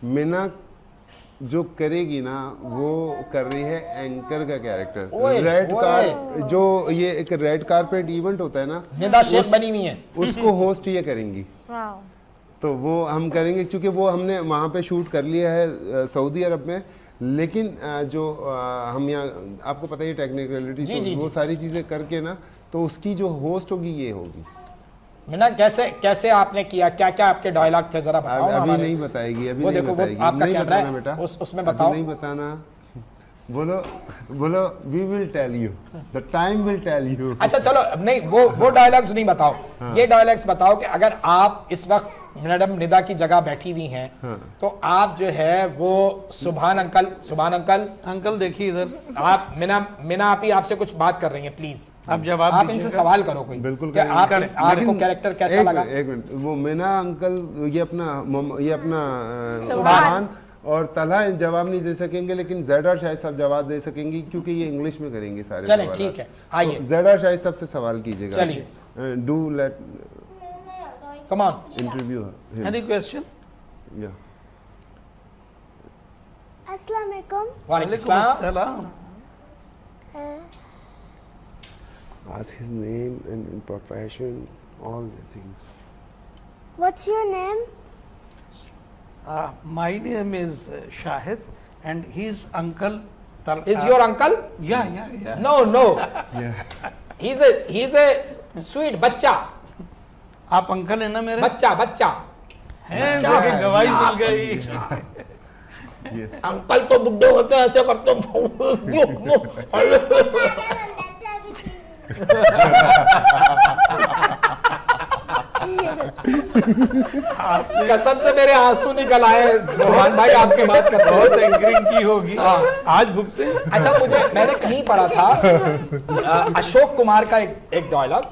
मीना जो करेगी ना वो कर रही है एंकर का कैरेक्टर। रेड कार, जो ये एक रेड कारपेट इवेंट होता है ना, निदा शेख बनी हुई है, उसको होस्ट ये करेंगी। तो वो हम करेंगे, क्योंकि वो हमने वहाँ पे शूट कर लिया है सऊदी अरब में, लेकिन जो हम यहाँ, आपको पता ही टेक्निकलिटी, तो वो सारी चीज़ें करके ना, तो उसकी जो होस्ट होगी ये होगी। मीना कैसे आपने किया, क्या क्या आपके डायलॉग थे, जरा बताओ। अभी नहीं बताएगी, अभी नहीं बताएगी, नहीं बताना बेटा, उसमें बताओ, नहीं बताना। बोलो we will tell you, the time will tell you. अच्छा चलो, नहीं वो डायलॉग्स नहीं बताओ। हाँ। ये डायलॉग्स बताओ कि अगर आप इस वक्त मैडम निदा की जगह बैठी हुई हैं, हाँ, तो आप जो है वो सुभान अंकल देखिए इधर, आप मीना आप ही आपसे कुछ बात कर रही हैं, प्लीज आप जवाब, आप इनसे सवाल करो कोई। बिल्कुल, आपको कैरेक्टर कैसा लगा? एक मिनट, वो मीना अंकल ये अपना सुभान और तलहा जवाब नहीं दे सकेंगे, लेकिन ज़ेडा शायद साहब जवाब दे सकेंगी, क्योंकि ये इंग्लिश में करेंगे सारे। चलें, ठीक है, आइए। ज़ेडा शायद साहब से सवाल कीजिएगा। चलिए, do let come on, interview. Any question? या अस्सलाम वालेकुम। वालेकुम अस्सलाम। Ask his name and profession, all the things. What's your name? My name is Shahid and his uncle. Is your uncle? Yeah. No. Yeah. He's a sweet बच्चा। आप uncle है ना मेरे? बच्चा है, गवाही मिल गई। अंकल तो बुड्ढे होते हैं, ऐसे करते कसम से मेरे आंसू निकल आए। सुभान भाई आपसे बात करते हैं, बहुत एंकरिंग की होगी। आज भुगते। अच्छा, मैंने कहीं पढ़ा था अशोक कुमार का एक डायलॉग,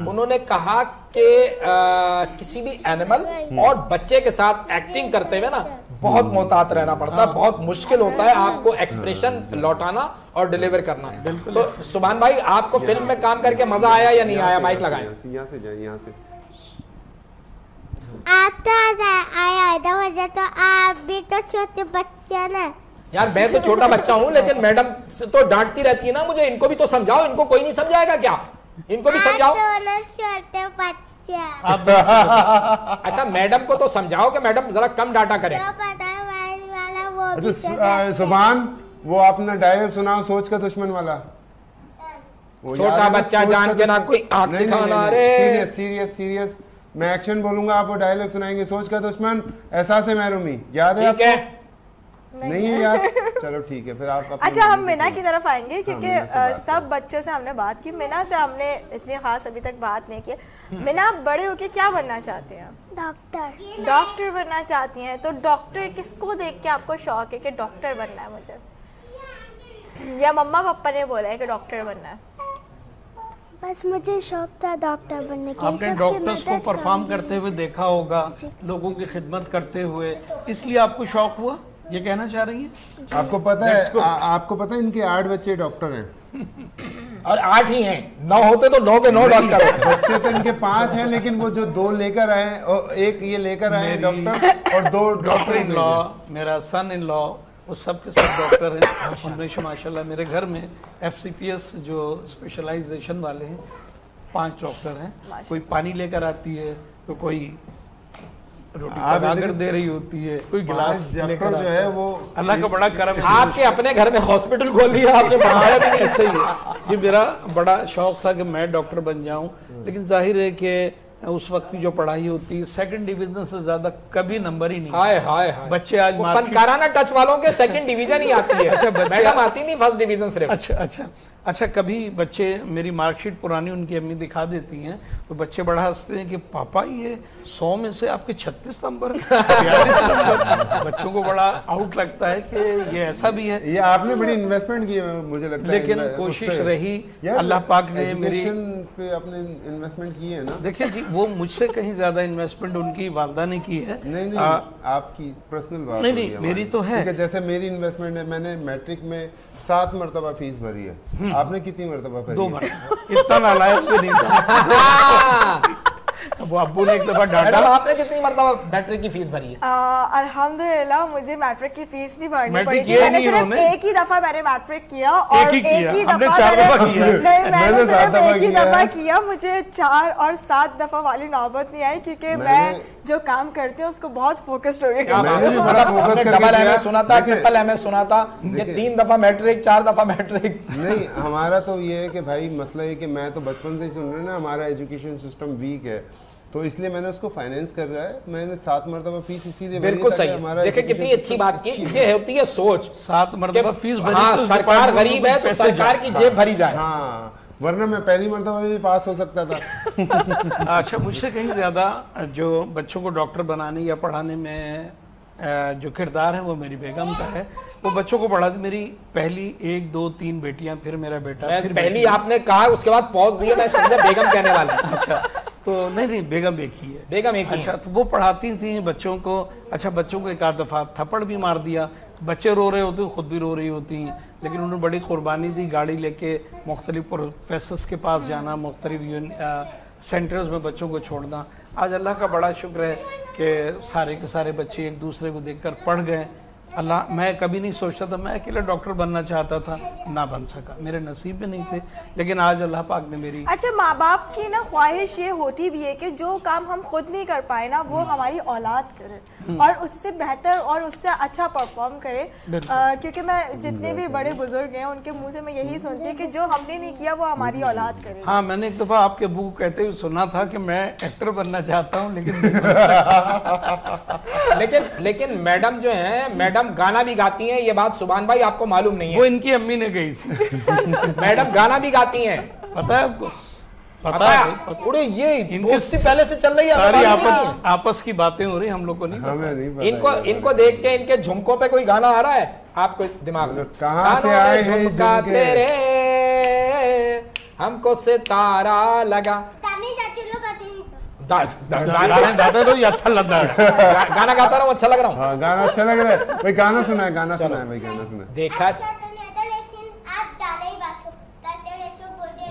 उन्होंने कहा कि किसी भी एनिमल और बच्चे के साथ एक्टिंग करते हुए ना बहुत मोहतात रहना पड़ता है, बहुत मुश्किल होता है आपको एक्सप्रेशन लौटाना और डिलीवर करना। तो सुभान भाई, आपको फिल्म में काम करके मजा आया या नहीं आया? माइक लगाएं। यहाँ से जाए, यहाँ से। आया था मजा, तो आप भी तो छोटे बच्चे ना। यार मैं तो छोटा बच्चा हूँ, लेकिन मैडम तो डांटती रहती है ना मुझे। इनको भी तो समझाओ, इनको कोई नहीं समझाएगा क्या? इनको भी समझाओ। दोनों छोटे बच्चे। अच्छा, मैडम को तो समझाओ कि मैडम जरा कम डाटा करें। सुभान, वो अपना डायलॉग सुनाओ, सोच का दुश्मन वाला। छोटा बच्चा जान के ना कोई आंख दिखाना रे। सीरियस मैं एक्शन बोलूंगा, आप वो डायलॉग सुनाएंगे, सोच का दुश्मन, एहसास है महरूमी, याद है? ठीक है, नहीं है याद? चलो ठीक है, फिर आप। अच्छा, हम मीना की तरफ आएंगे, क्योंकि सब बच्चों से हमने बात की, मीना से हमने इतनी खास अभी तक बात नहीं की। मीना, आप बड़े होके क्या बनना चाहते हैं? डॉक्टर बनना चाहती हैं। तो डॉक्टर किसको देख के आपको शौक है कि डॉक्टर बनना है मुझे, या मम्मा पापा ने बोला है कि डॉक्टर बनना है? बस मुझे शौक था डॉक्टर बनने की। आपने डॉक्टर्स को परफॉर्म करते हुए देखा होगा, लोगों की खिदमत करते हुए, इसलिए आपको शौक हुआ, ये कहना चाह रही हैं? आपको पता है, आपको पता है इनके 8 बच्चे डॉक्टर हैं। और 8 ही हैं, 9 होते तो 9 के 9 डॉक्टर। बच्चे तो इनके 5 हैं, लेकिन वो जो 2 लेकर आए, और एक ये लेकर आए डॉक्टर, और 2 डॉक्टर इन लॉ, मेरा सन इन लॉ, वो सब के सब डॉक्टर हैं। उनमें से माशाल्लाह मेरे घर में FCPS जो स्पेशलाइजेशन वाले हैं 5 डॉक्टर हैं। कोई पानी लेकर आती है, तो कोई रोटी आप पका कर देखिए, दे रही होती है, कोई गिलास डॉक्टर लेकर जो आता है वो अल्लाह का बड़ा करम है। आपके अपने घर में हॉस्पिटल खोल लिया आपने, बढ़ाया भी नहीं। ऐसे ही है जी, मेरा बड़ा शौक था कि मैं डॉक्टर बन जाऊं, लेकिन जाहिर है कि उस वक्त की जो पढ़ाई होती है सेकंड डिवीजन से ज्यादा कभी नंबर ही नहीं। हाय हाय हाय, बच्चे आज वो मार्केट- फनकाराना टच वालों के सेकंड डिवीजन ही आती है। अच्छा, बच्चे- मैडम आती नहीं फर्स्ट डिवीजन सिर्फ। अच्छा, कभी बच्चे मेरी मार्कशीट पुरानी उनकी अम्मी दिखा देती हैं तो बच्चे बड़ा हंसते हैं कि पापा ये 100 में से आपके 36 नंबर 42 नंबर। बच्चों को बड़ा आउट लगता है कि ये ऐसा भी है। ये आपने बड़ी इन्वेस्टमेंट की है मुझे लगता है। लेकिन कोशिश रही, अल्लाह पाक ने मेरी पे अपने इन्वेस्टमेंट की है ना। देखिए जी, वो मुझसे कहीं ज्यादा इन्वेस्टमेंट उनकी वालदा ने की है। नहीं आपकी पर्सनल बात नहीं, मेरी तो है। ठीक है, जैसे मेरी इन्वेस्टमेंट है, मैंने मैट्रिक में 7 मरतबा फीस भरी है। आपने कितनी मरतबा भरी? 2 बार। इतना नालायक भी नहीं था। वो अब्बू ने एक दफा डांटा। मैडम आपने कितनी मरतबा मैट्रिक की फीस भरी है? अल्हम्दुलिल्लाह मुझे मैट्रिक की फीस नहीं भरनी मैट्रिक पड़ी थी। किया मैंने नहीं सिर्फ इन्होंने? एक ही दफा मैंने मैट्रिक किया और एक ही किया? हमने दफा 4 दफा किया। नहीं, मैंने मैंने सिर्फ 7 दफा एक ही किया दफा है। किया। मुझे 4 और 7 दफा वाली नौबत नहीं आई क्योंकि मैं जो काम करती हूँ उसको बहुत फोकस्ड हो गई। मैंने भी बड़ा फोकस करके डबल किया। एमए सुना था, देखिए, ट्रिपल एमए सुना था, ये 3 दफा मैट्रिक 4 दफा मैट्रिक। नहीं, हमारा तो ये है कि भाई मसला है कि मैं तो बचपन से ही सुन रहा हूं ना, हमारा एजुकेशन सिस्टम वीक है, तो इसलिए मैंने उसको फाइनेंस कर रहा है। मैंने 7 मरतबा फीस इसीलिए भरी बिल्कुल ताकि सही। हमारा देखिए education कितनी अच्छी system बात की, अच्छी ये होती है सोच। 7 मरतबा फीस भरी हाँ, तो उसके सरकार पास गरीब है तो पैसे सरकार की जेब भरी जाए। हाँ, वरना मैं पहली मरतबा भी पास हो सकता था। अच्छा, मुझसे कहीं ज्यादा जो बच्चों को डॉक्टर बनाने या पढ़ाने में जो किरदार है वो मेरी बेगम का है। वो बच्चों को पढ़ाती, मेरी पहली 1 2 3 बेटियां, फिर मेरा बेटा, फिर पहली बेटी। आपने कहा, उसके बाद पॉज दिया, मैं समझा बेगम कहने वाला। अच्छा, तो नहीं, बेगम एक ही है। बेगम एक ही अच्छा, है। तो वो पढ़ाती थी बच्चों को। अच्छा, बच्चों को एक आध दफा थप्पड़ भी मार दिया, बच्चे रो रहे होते, खुद भी रो रही होती हैं, लेकिन उन्होंने बड़ी कुर्बानी दी। गाड़ी लेके मुख्तलिफ प्रोफेसर्स के पास जाना, मुख्तलिफ सेंटर्स में बच्चों को छोड़ना। आज अल्लाह का बड़ा शुक्र है कि सारे के सारे बच्चे एक दूसरे को देखकर पढ़ गए। अल्लाह, मैं कभी नहीं सोचता था, मैं अकेला डॉक्टर बनना चाहता था, ना बन सका, मेरे नसीब में नहीं थे, लेकिन आज अल्लाह पाक ने मेरी। अच्छा, माँ बाप की ना ख्वाहिश ये होती भी है कि जो काम हम खुद नहीं कर पाए ना वो हमारी औलाद करे और उससे बेहतर और उससे अच्छा परफॉर्म करे। क्योंकि मैं जितने भी बड़े बुजुर्ग हैं उनके मुंह से मैं यही सुनती हूँ कि जो हमने नहीं किया वो हमारी औलाद करे। हाँ, मैंने एक दफा आपके अब्बू को कहते हुए सुना था कि मैं एक्टर बनना चाहता हूँ, लेकिन नहीं बन सका। लेकिन मैडम जो है, मैडम गाना भी गाती हैं, ये बात सुभान भाई आपको मालूम नहीं वो है। इनकी अम्मी ने गई थी। मैडम गाना भी गाती हैं, पता है आपको? पता है? उड़े ये इनकी दोस्ती पहले से चल रही है, सारी हमें मालूम नहीं आपस की बातें हो रही, हम लोग को नहीं हमें पता। नहीं है। पता इनको देख के इनके झुमकों पे कोई गाना आ रहा है आपको दिमाग में? कहाँ से कानों में आए हैं झुमका झुमके? तेरे हमको सितारा लगा। दादा तो ये अच्छा लगता है। गाना गाता रहा हूँ, अच्छा लग रहा हूँ। हाँ, गाना अच्छा लग रहा है भाई। गाना सुना है, गाना सुना है भाई, गाना सुना है। देखा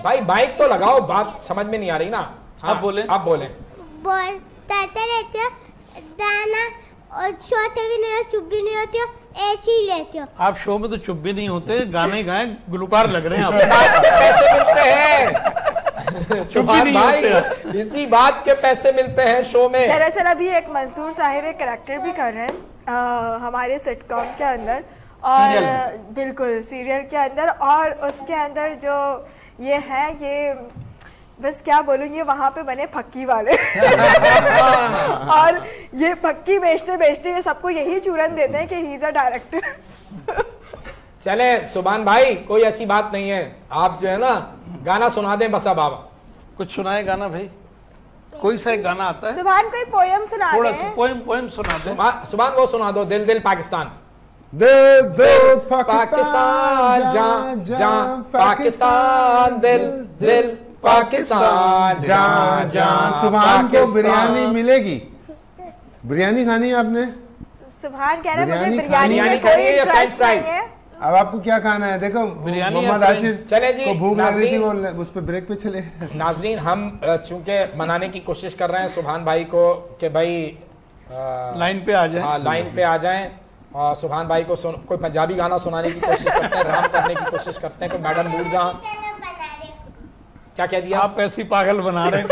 भाई, माइक तो लगाओ, बात समझ में नहीं आ रही ना। आप बोले। आप बोले। बोलते रहते हो दाना और सोते भी नहीं हो, चुप भी नहीं होती हो, ऐसे ही लेते हो। आप शो में तो चुप भी नहीं होते, गाने गाए, गुलकार लग रहे हैं आप। बात के पैसे मिलते हैं चुप भी नहीं भाई, होते। इसी बात के पैसे मिलते हैं शो में। दरअसल अभी एक मंसूर साहिर एक कैरेक्टर भी कर रहे हैं हमारे सिटकॉम के अंदर और सीरियल बिल्कुल सीरियल के अंदर, और उसके अंदर जो ये है, ये बस क्या बोलूँ, ये वहाँ पे बने फक्की वाले और ये फक्की बेचते बेचते ये सबको यही चूरन देते हैं कि ही इज अ डायरेक्टर। चले सुभान भाई, कोई ऐसी बात नहीं है, आप जो है ना गाना सुना दें बस। अब आप कुछ सुनाए गाना भाई, कोई सा एक गाना आता है? सुभान कोई पोयम सुना थोड़ा दें। सा पोएम सुना दे। सुभान वो सुना दो, दिल दिल पाकिस्तान। दिल दिल पाकिस्तान जान जान पाकिस्तान, दिल दिल पाकिस्तान जान जान। सुभान को बिरयानी मिलेगी? बिरयानी खानी है आपने? सुभान कह रहे हैं मुझे बिरयानी बिरयानी में खानी कोई है या फ्रेंच इंटरेस्ट नहीं फ्राइज? है। अब आपको क्या खाना है? देखो, बिरयानी मोहम्मद या आशिर चले जी, को भूख लग रही थी, नाज़रीन। वो उस पर ब्रेक पे चले। नाजरीन, हम चूंकि मनाने की कोशिश कर रहे हैं सुभान भाई को कि भाई लाइन पे आ जाए। हाँ, लाइन पे आ जाएं, और सुभान भाई को कोई पंजाबी गाना सुनाने की कोशिश करते हैं, राम करने की कोशिश करते हैं, कोई मैडम नूरजहां। क्या कह दिया? आप ऐसी पागल बना रहे हैं।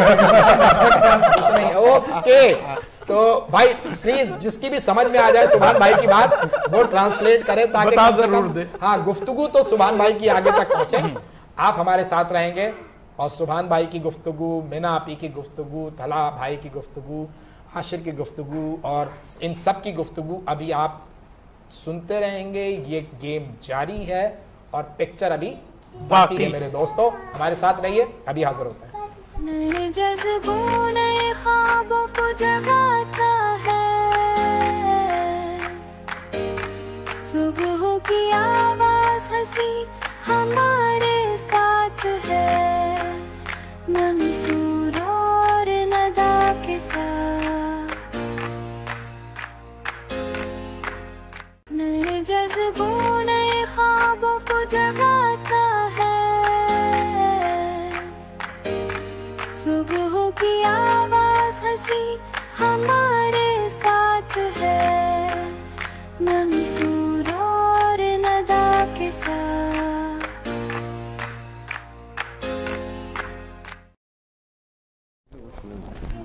कुछ नहीं, ओके। तो भाई प्लीज जिसकी भी समझ में आ जाए सुभान भाई की बात वो ट्रांसलेट करे ताकि बता कम से जरूर कम दे। हाँ गुफ्तगू तो सुभान भाई की आगे तक पहुंचे। आप हमारे साथ रहेंगे और सुभान भाई की गुफ्तगू, मीना आपी की गुफ्तगू, तला भाई की गुफ्तगू, आशिर की गुफ्तगू और इन सब की गुफ्तगू अभी आप सुनते रहेंगे। ये गेम जारी है और पिक्चर अभी बाकी है। मेरे दोस्तों हमारे साथ रहिए, अभी हाजिर होते हैं। नए जज्बों नए ख्वाबों को जगाता है, सुबह की आवाज हंसी हमारे साथ है, मंसूर और नदा के साथ। नए जज्बों नए ख्वाबों को जगाता है, सुबह की आवाज हंसी हमारे साथ है, मंसूर और नदा के साथ।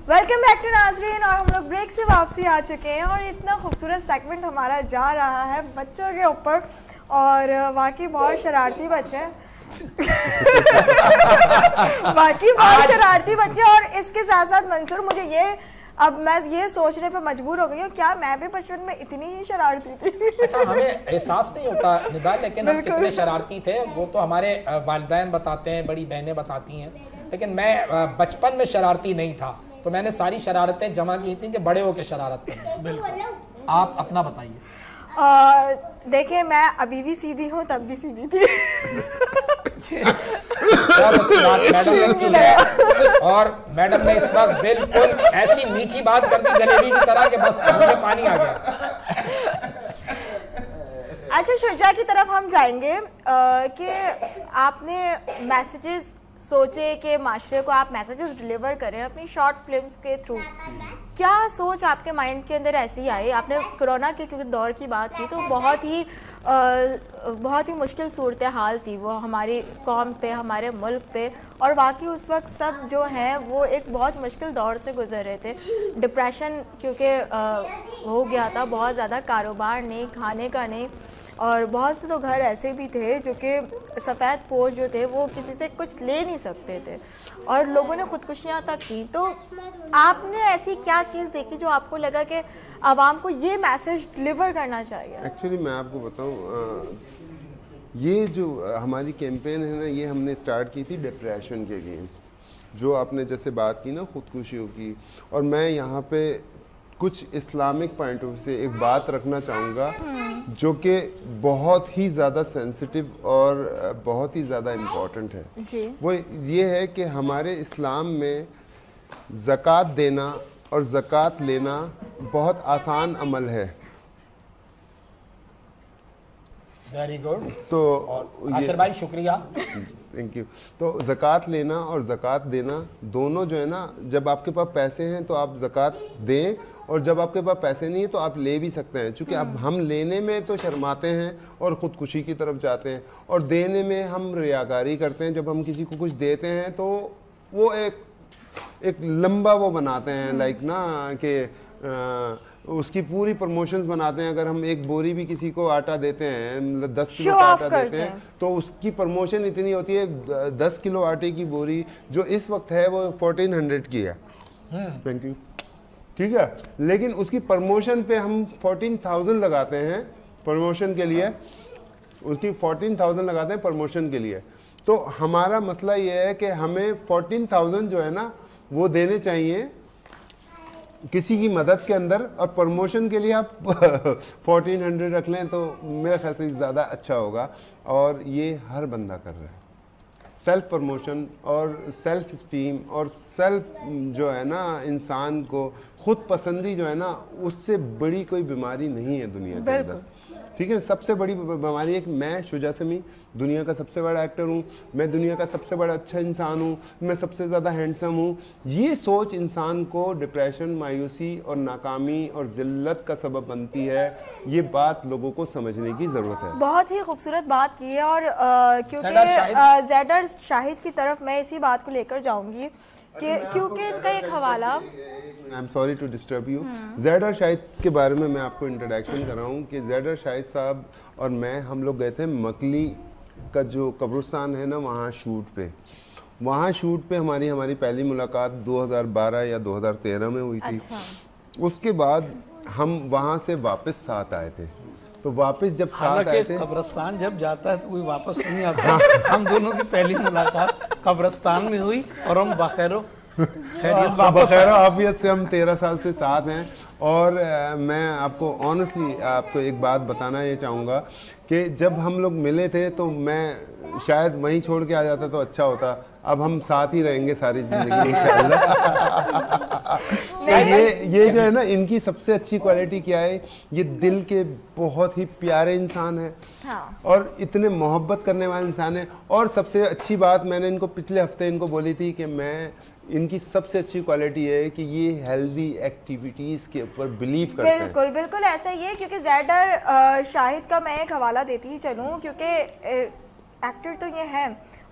वेलकम बैक टू नाजरीन। और हम लोग ब्रेक से वापसी आ चुके हैं और इतना खूबसूरत सेगमेंट हमारा जा रहा है बच्चों के ऊपर, और वाकई बहुत शरारती बच्चे हैं बाकी बहुत शरारती बच्चे। और इसके साथ साथ मंसूर, मुझे ये अब मैं ये सोचने पे मजबूर हो गई हूँ, क्या मैं भी बचपन में इतनी ही शरारती थी? अच्छा, हमें एहसास नहीं होता निदा, लेकिन हम कितने शरारती थे वो तो हमारे वालिदैन बताते हैं, बड़ी बहनें बताती हैं। लेकिन मैं बचपन में शरारती नहीं था, तो मैंने सारी शरारतें जमा की थी कि बड़े होकर शरारत करें। आप अपना बताइए। देखिए, मैं अभी भी सीधी हूँ, तब भी सीधी थी बहुत अच्छी बात मैडम ने की है, और मैडम ने इस वक्त बिल्कुल ऐसी मीठी बात कर दी जलेबी की तरह कि बस मुझे पानी आ गया। अच्छा, शुजा की तरफ हम जाएंगे कि आपने मैसेजेस सोचे कि माशरे को आप मैसेजेस डिलीवर करें अपनी शॉर्ट फिल्म्स के थ्रू। क्या सोच आपके माइंड के अंदर ऐसी आई? आपने कोरोना के क्योंकि दौर की बात की, तो बहुत ही मुश्किल सूरत हाल थी वो हमारी कौम पे, हमारे मुल्क पे, और वाकई उस वक्त सब जो हैं वो एक बहुत मुश्किल दौर से गुजर रहे थे। डिप्रेशन क्योंकि हो गया था बहुत ज़्यादा, कारोबार नहीं, खाने का नहीं, और बहुत से तो घर ऐसे भी थे जो कि सफ़ेद पोश जो थे वो किसी से कुछ ले नहीं सकते थे, और लोगों ने ख़ुदकुशियाँ तक की। तो आपने ऐसी क्या चीज़ देखी जो आपको लगा कि आवाम को ये मैसेज डिलीवर करना चाहिए? एक्चुअली मैं आपको बताऊं, ये जो हमारी कैंपेन है ना, ये हमने स्टार्ट की थी डिप्रेशन के अगेंस्ट, जो आपने जैसे बात की ना खुदकुशियों की। और मैं यहाँ पे कुछ इस्लामिक पॉइंट ऑफ व्यू से एक बात रखना चाहूँगा जो कि बहुत ही ज़्यादा सेंसिटिव और बहुत ही ज़्यादा इम्पोर्टेंट है जी। वो ये है कि हमारे इस्लाम में ज़कात देना और ज़कात लेना बहुत आसान अमल है। Very good. तो आशिर भाई शुक्रिया, थैंक यू। तो ज़कात लेना और ज़कात देना दोनों जो है ना, जब आपके पास पैसे हैं तो आप ज़कात दें, और जब आपके पास पैसे नहीं है तो आप ले भी सकते हैं। चूँकि अब हम लेने में तो शर्माते हैं और ख़ुदकुशी की तरफ जाते हैं, और देने में हम रियाकारी करते हैं। जब हम किसी को कुछ देते हैं तो वो एक लंबा वो बनाते हैं, लाइक ना कि उसकी पूरी प्रमोशंस बनाते हैं। अगर हम एक बोरी भी किसी को आटा देते हैं, मतलब 10 किलो का आटा देते हैं, तो उसकी प्रमोशन इतनी होती है। 10 किलो आटे की बोरी जो इस वक्त है वो 1400 की है। थैंक यू, ठीक है। लेकिन उसकी प्रमोशन पे हम 14,000 लगाते हैं प्रमोशन के लिए, उसकी 14,000 लगाते हैं प्रमोशन के लिए। तो हमारा मसला ये है कि हमें 14,000 जो है ना वो देने चाहिए किसी की मदद के अंदर, और प्रमोशन के लिए आप 1400 रख लें तो मेरे ख्याल से ज़्यादा अच्छा होगा। और ये हर बंदा कर रहा है। सेल्फ प्रमोशन और सेल्फ स्टीम और सेल्फ जो है ना, इंसान को खुद पसंदी जो है ना, उससे बड़ी कोई बीमारी नहीं है दुनिया के अंदर। ठीक है, सबसे बड़ी बीमारी है कि मैं शुजा समी दुनिया का सबसे बड़ा एक्टर हूँ, मैं दुनिया का सबसे बड़ा अच्छा इंसान हूँ, मैं सबसे ज़्यादा हैंडसम हूँ। ये सोच इंसान को डिप्रेशन, मायूसी और नाकामी और ज़िल्लत का सबब बनती है। ये बात लोगों को समझने की ज़रूरत है। बहुत ही खूबसूरत बात की है, और क्योंकि ज़ैडर शाहिद की तरफ मैं इसी बात को लेकर जाऊंगी क्योंकि इनका एक हवाला I am sorry to disturb you. Zaid और शाहिद के बारे में मैं आपको इंट्रोडक्शन कर रहा हूँ कि जैड और शाहिद साहब और मैं हम लोग गए थे मकली का जो कब्रिस्तान है ना, वहाँ शूट पे हमारी पहली मुलाकात 2012 या 2013 में हुई थी। अच्छा। उसके बाद हम वहाँ से वापस साथ आए थे, तो वापस जब साथ आए थे, कब्रिस्तान जब जाता है तो कोई वापस नहीं आता। हम दोनों की पहली मुलाकात कब्रिस्तान में हुई और हम बखैरो आफियत से हम 13 साल से साथ हैं। और मैं आपको ऑनेस्टली आपको एक बात बताना ये चाहूँगा कि जब हम लोग मिले थे तो मैं शायद वहीं छोड़ के आ जाता तो अच्छा होता। अब हम साथ ही रहेंगे सारी जिंदगी इंशाल्लाह। तो ये जो है ना, इनकी सबसे अच्छी क्वालिटी क्या है, ये दिल के बहुत ही प्यारे इंसान है। हाँ। और इतने मोहब्बत करने वाले इंसान है। और सबसे अच्छी बात मैंने इनको पिछले हफ्ते इनको बोली थी कि मैं इनकी सबसे अच्छी क्वालिटी है कि ये हेल्दी एक्टिविटीज़ के ऊपर बिलीव करते हैं। बिल्कुल बिल्कुल ऐसा ही है, क्योंकि जैड और शाहिद का मैं एक हवाला देती ही चलूँ, क्योंकि एक्टर तो ये है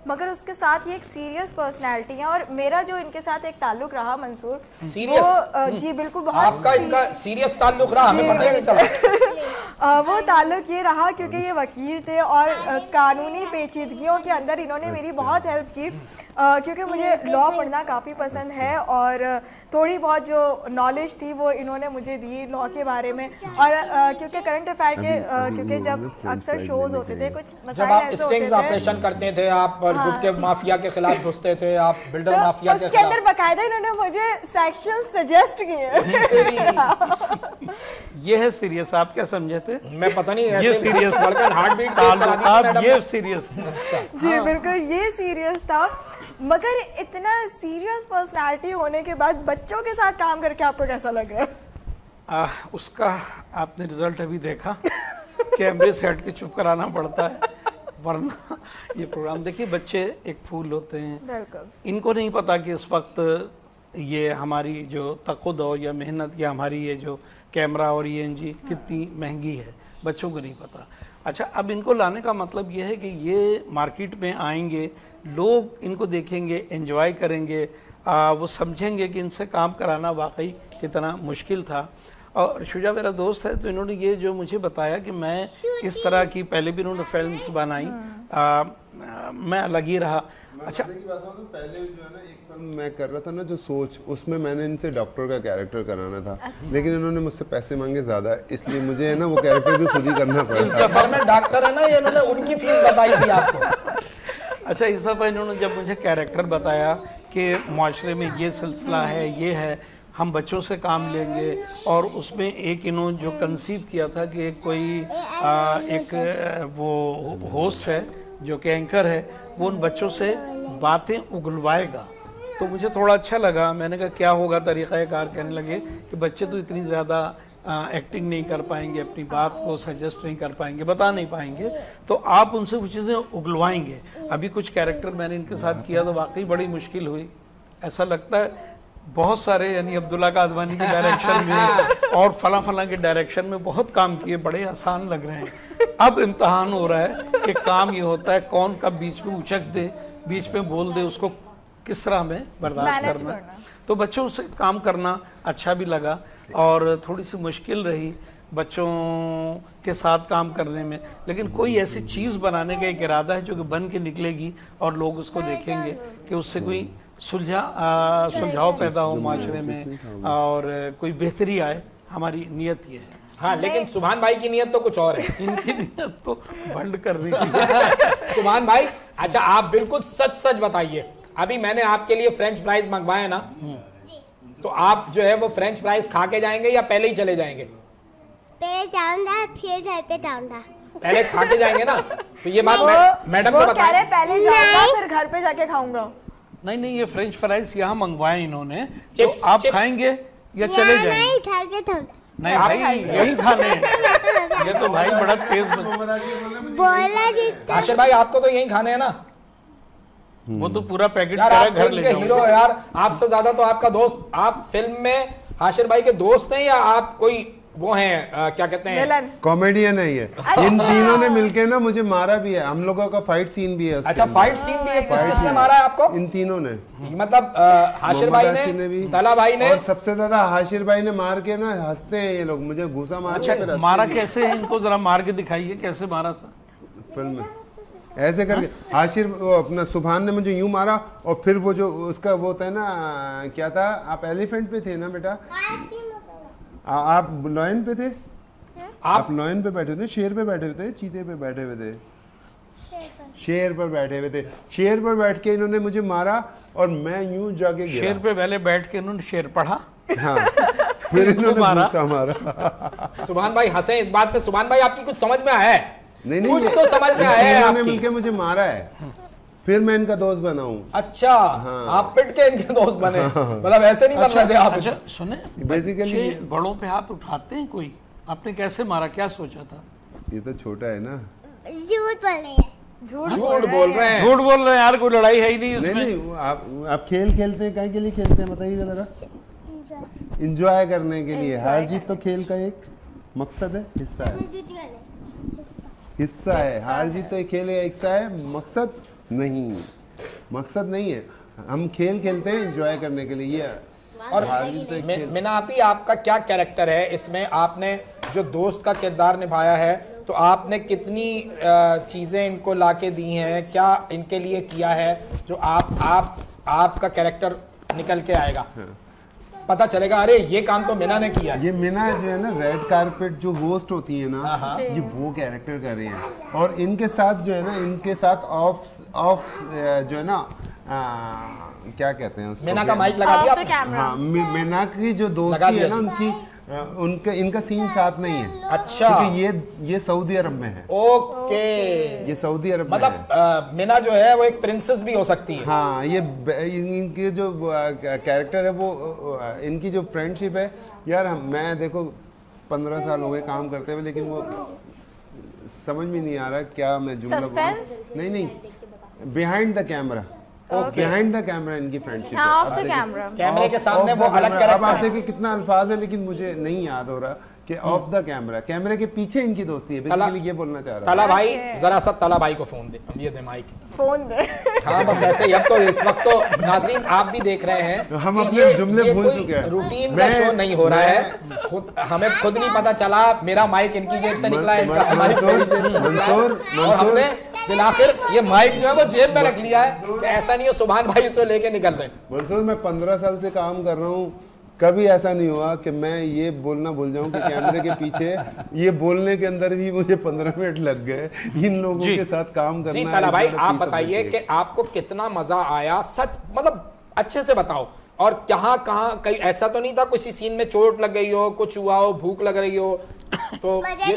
मगर उसके साथ ये एक सीरियस पर्सनैलिटी है। और मेरा जो इनके साथ एक ताल्लुक रहा मंसूर, वो जी बिल्कुल बहुत आपका इनका सीरियस ताल्लुक रहा, हमें पता ही नहीं चला। वो ताल्लुक ये रहा क्योंकि ये वकील थे और कानूनी पेचीदगियों के अंदर इन्होंने मेरी बहुत हेल्प की, क्योंकि मुझे लॉ पढ़ना काफ़ी पसंद है और थोड़ी बहुत जो नॉलेज थी वो इन्होंने मुझे दी लॉ के बारे में। और क्योंकि करंट अफेयर के क्योंकि जब अक्सर शोज होते थे, कुछ जब मसाइल आप ऐसे होते स्टिंग्स थे, ऑपरेशन करते थे, आप गुटके माफिया के खिलाफ घुसते थे, आप बिल्डर तो माफिया के उसके अंदर खिलाफ, बकायदा इन्होंने मुझे सेक्शन सजेस्ट किए। ये है सीरियस। आप क्या समझे थे? मैं पता नहीं ये सीरियस धड़कन हार्ट बीट ताल्लुकात, ये सीरियस। जी बिल्कुल ये सीरियस था। मगर इतना सीरियस पर्सनालिटी होने के बाद बच्चों के साथ काम करके आपको कैसा लगा? उसका आपने रिजल्ट अभी देखा। कैमरे से हट के चुप कराना पड़ता है, वरना ये प्रोग्राम देखिए, बच्चे एक फूल होते हैं। बिल्कुल। इनको नहीं पता कि इस वक्त ये हमारी जो तखुद हो या मेहनत या हमारी ये जो कैमरा और ENG कितनी महंगी है, बच्चों को नहीं पता। अच्छा, अब इनको लाने का मतलब ये है कि ये मार्केट में आएंगे, लोग इनको देखेंगे, एंजॉय करेंगे, वो समझेंगे कि इनसे काम कराना वाकई कितना मुश्किल था। और शुजा मेरा दोस्त है, तो इन्होंने ये जो मुझे बताया कि मैं इस तरह की पहले भी इन्होंने फिल्म्स बनाई, मैं अलग ही रहा। अच्छा, पहले जो है ना एक फिल्म मैं कर रहा था ना जो सोच, उसमें मैंने इनसे डॉक्टर का कैरेक्टर कराना था। अच्छा। लेकिन इन्होंने मुझसे पैसे मांगे ज़्यादा, इसलिए मुझे है ना वो कैरेक्टर भी खुद ही करना पड़ा। इस दफा में डॉक्टर है ना, ये इन्होंने उनकी फीस बताई थी आपको। अच्छा, इस दफ़ा इन्होंने जब मुझे कैरेक्टर बताया कि माशरे में ये सिलसिला है, ये है, हम बच्चों से काम लेंगे, और उसमें एक इन्होंने जो कंसीव किया था कि एक वो होस्ट है जो कि एंकर है, वो उन बच्चों से बातें उगलवाएगा। तो मुझे थोड़ा अच्छा लगा। मैंने कहा क्या होगा तरीक़ाकार? कहने लगे कि बच्चे तो इतनी ज़्यादा एक्टिंग नहीं कर पाएंगे, अपनी बात को सजेस्ट नहीं कर पाएंगे, बता नहीं पाएंगे, तो आप उनसे कुछ चीज़ें उगलवाएंगे। अभी कुछ कैरेक्टर मैंने इनके साथ किया तो वाकई बड़ी मुश्किल हुई। ऐसा लगता है बहुत सारे, यानी अब्दुल्ला का अदवानी के डायरेक्शन में और फला के डायरेक्शन में बहुत काम किए, बड़े आसान लग रहे हैं। अब इम्तहान हो रहा है कि काम ये होता है कौन कब बीच में उचक दे, बीच में बोल दे, उसको किस तरह में बर्दाश्त करना। तो बच्चों से काम करना अच्छा भी लगा और थोड़ी सी मुश्किल रही बच्चों के साथ काम करने में, लेकिन कोई ऐसी चीज़ बनाने का एक इरादा है जो कि बन के निकलेगी और लोग उसको देखेंगे कि उससे कोई सुलझाव पैदा हो माशरे में और कोई बेहतरी आए। हमारी नियत ये है। हाँ, लेकिन सुभान भाई की नियत तो कुछ और है। इनकी नियत तो बंद कर रही थी। सुभान भाई, अच्छा आप बिल्कुल सच सच बताइए, अभी मैंने आपके लिए फ्रेंच फ्राइज मंगवाए ना, तो आप जो है वो फ्रेंच फ्राइज खा के जाएंगे या पहले ही चले जाएंगे? पहले जाऊंगा फिर घर पे जाऊंगा। पहले खा के जाएंगे ना, तो ये बात मैडम को बताएं। पहले जाऊंगा फिर घर पे जाके खाऊंगा। नहीं, ये फ्रेंच फ्राइज यहाँ मंगवाए इन्होंने, तो आप खाएंगे या चले जाएंगे? नहीं, घर पे खाऊंगा। नहीं भाई, यही खाने हैं। ये तो भाई बड़ा तेज बोला जी। आशिर भाई आपको तो यही खाने हैं ना? वो तो पूरा पैकेट यार आप घर फिल्म ले के जाओ। हीरो यार, आपसे ज्यादा तो आपका दोस्त। आप फिल्म में हाशिर भाई के दोस्त हैं या आप कोई वो हैं क्या कहते हैं, विलन। कॉमेडियन है ये। इन तीनों ने मिलके ना मुझे मारा भी है, हम लोगों का फाइट सीन भी है उसके अच्छा अंदर। फाइट सीन भी है, किसने मारा है आपको? इन तीनों ने, मतलब हाशिर भाई ने भी, तला भाई ने, और सबसे ज्यादा हाशिर भाई ने मार के ना हंसते हैं ये लोग, मुझे घूसा मार के अच्छा मारा कैसे है इनको जरा मार के दिखाइए कैसे मारा था फिल्म में। ऐसे करके हाशिर वो अपना सुभान ने मुझे यूं मारा, और फिर वो जो उसका वो होता है ना, क्या था, आप एलिफेंट पे थे ना बेटा, आप लॉयन पे थे, आप लॉयन पे बैठे थे, शेर पे बैठे हुए थे, चीते पे बैठे हुए थे, शेर पर बैठे हुए थे। शेर पर बैठ के इन्होंने मुझे मारा और मैं यूं जाके गिरा। शेर पे पहले बैठ के इन्होंने शेर पढ़ा, हाँ, फिर इन्होंने घूसा मारा। सुभान भाई हंसे इस बात पे। सुभान भाई आपकी कुछ समझ में आया है? नहीं कुछ तो समझ में आया है इन्होंने आपकी। मिलके मुझे मारा है, फिर मैं इनका दोस्त बना हूँ। अच्छा आप पिट के इनके दोस्त बने, मतलब ऐसे नहीं बन रहे थे आप? अच्छा सुने, बेसिकली बच्चे बड़ों पे हाथ उठाते हैं कोई, आपने कैसे मारा, क्या सोचा था? ये तो छोटा है ना। झूठ बोल रही है। झूठ बोल रहे हैं। झूठ बोल रहे हैं यार, कोई लड़ाई है ही नहीं नहीं इसमें। नहीं, वो आप खेल खेलते हैं, काहे के लिए खेलते हैं बताइए जरा? एंजॉय करने के लिए। हार जीत तो खेल का एक मकसद है, हिस्सा है, हिस्सा है। हार जीत तो एक खेल का हिस्सा है, मकसद नहीं, मकसद नहीं है। हम खेल खेलते हैं एंजॉय करने के लिए। ये और हार जीत तो एक खेल। मीना आपी आपका क्या कैरेक्टर है इसमें? आपने जो दोस्त का किरदार निभाया है, तो आपने कितनी चीजें इनको लाके दी हैं, क्या इनके लिए किया है जो आपका कैरेक्टर निकल के आएगा, पता चलेगा अरे ये काम तो मीना ने किया है। ये मीना जो है ना, रेड कारपेट जो होस्ट होती है ना, ये वो कैरेक्टर कर रही हैं। और इनके साथ जो है ना, इनके साथ ऑफ जो है ना, क्या कहते हैं उसको, मीना का माइक लगा दिया आपने? हाँ, मीना की जो दोस्ती है ना उनकी, उनका इनका सीन साथ नहीं है। अच्छा, क्योंकि ये सऊदी अरब में है। ओके, ये सऊदी अरब में है। मतलब मीना जो है वो एक प्रिंसेस भी हो सकती है। हाँ, ये इनके जो कैरेक्टर है वो, इनकी जो फ्रेंडशिप है यार, मैं देखो 15 साल हो गए काम करते हुए, लेकिन वो समझ में नहीं आ रहा क्या मैं जुमला बोलूं। नहीं, behind the camera, behind the camera इनकी फ्रेंडशिप है। ऑफ द कैमरा, कैमरे के सामने वो अलग अब कैरेक्टर आप है। देखिए कितना अल्फाज है, लेकिन मुझे नहीं याद हो रहा कि ऑफ द कैमरा, कैमरे के पीछे इनकी दोस्ती है। बेसिकली ये बोलना चाह रहा तला भाई, जरा सा तला भाई को फोन दे, ये दे माइक। फोन दे। हाँ बस ऐसे ही। अब तो इस वक्त तो नाजरीन आप भी देख रहे हैं हम कि अपने जुमले भूल कोई चुके हैं। रूटीन का शो नहीं हो रहा है। हमें खुद नहीं पता चला, मेरा माइक इनकी जेब से निकला, इनका माइक मेरी जेब से निकला है, और हमने बिलाखिर ये माइक जो है वो जेब में रख लिया है कि ऐसा नहीं हो सुभान भाई इसको लेके निकल रहे। मंसूर, मैं 15 साल से काम कर रहा हूँ, कभी ऐसा नहीं हुआ कि मैं ये बोलना भूल जाऊं कि कैमरे के पीछे, ये बोलने के अंदर भी मुझे 15 मिनट लग गए इन लोगों के साथ काम करना। जी तला भाई, आप बताइए कि आपको कितना मजा आया, सच मतलब अच्छे से बताओ। और कहाँ कहीं ऐसा तो नहीं था किसी सीन में चोट लग गई हो, कुछ हुआ हो, भूख लग रही हो, तो ये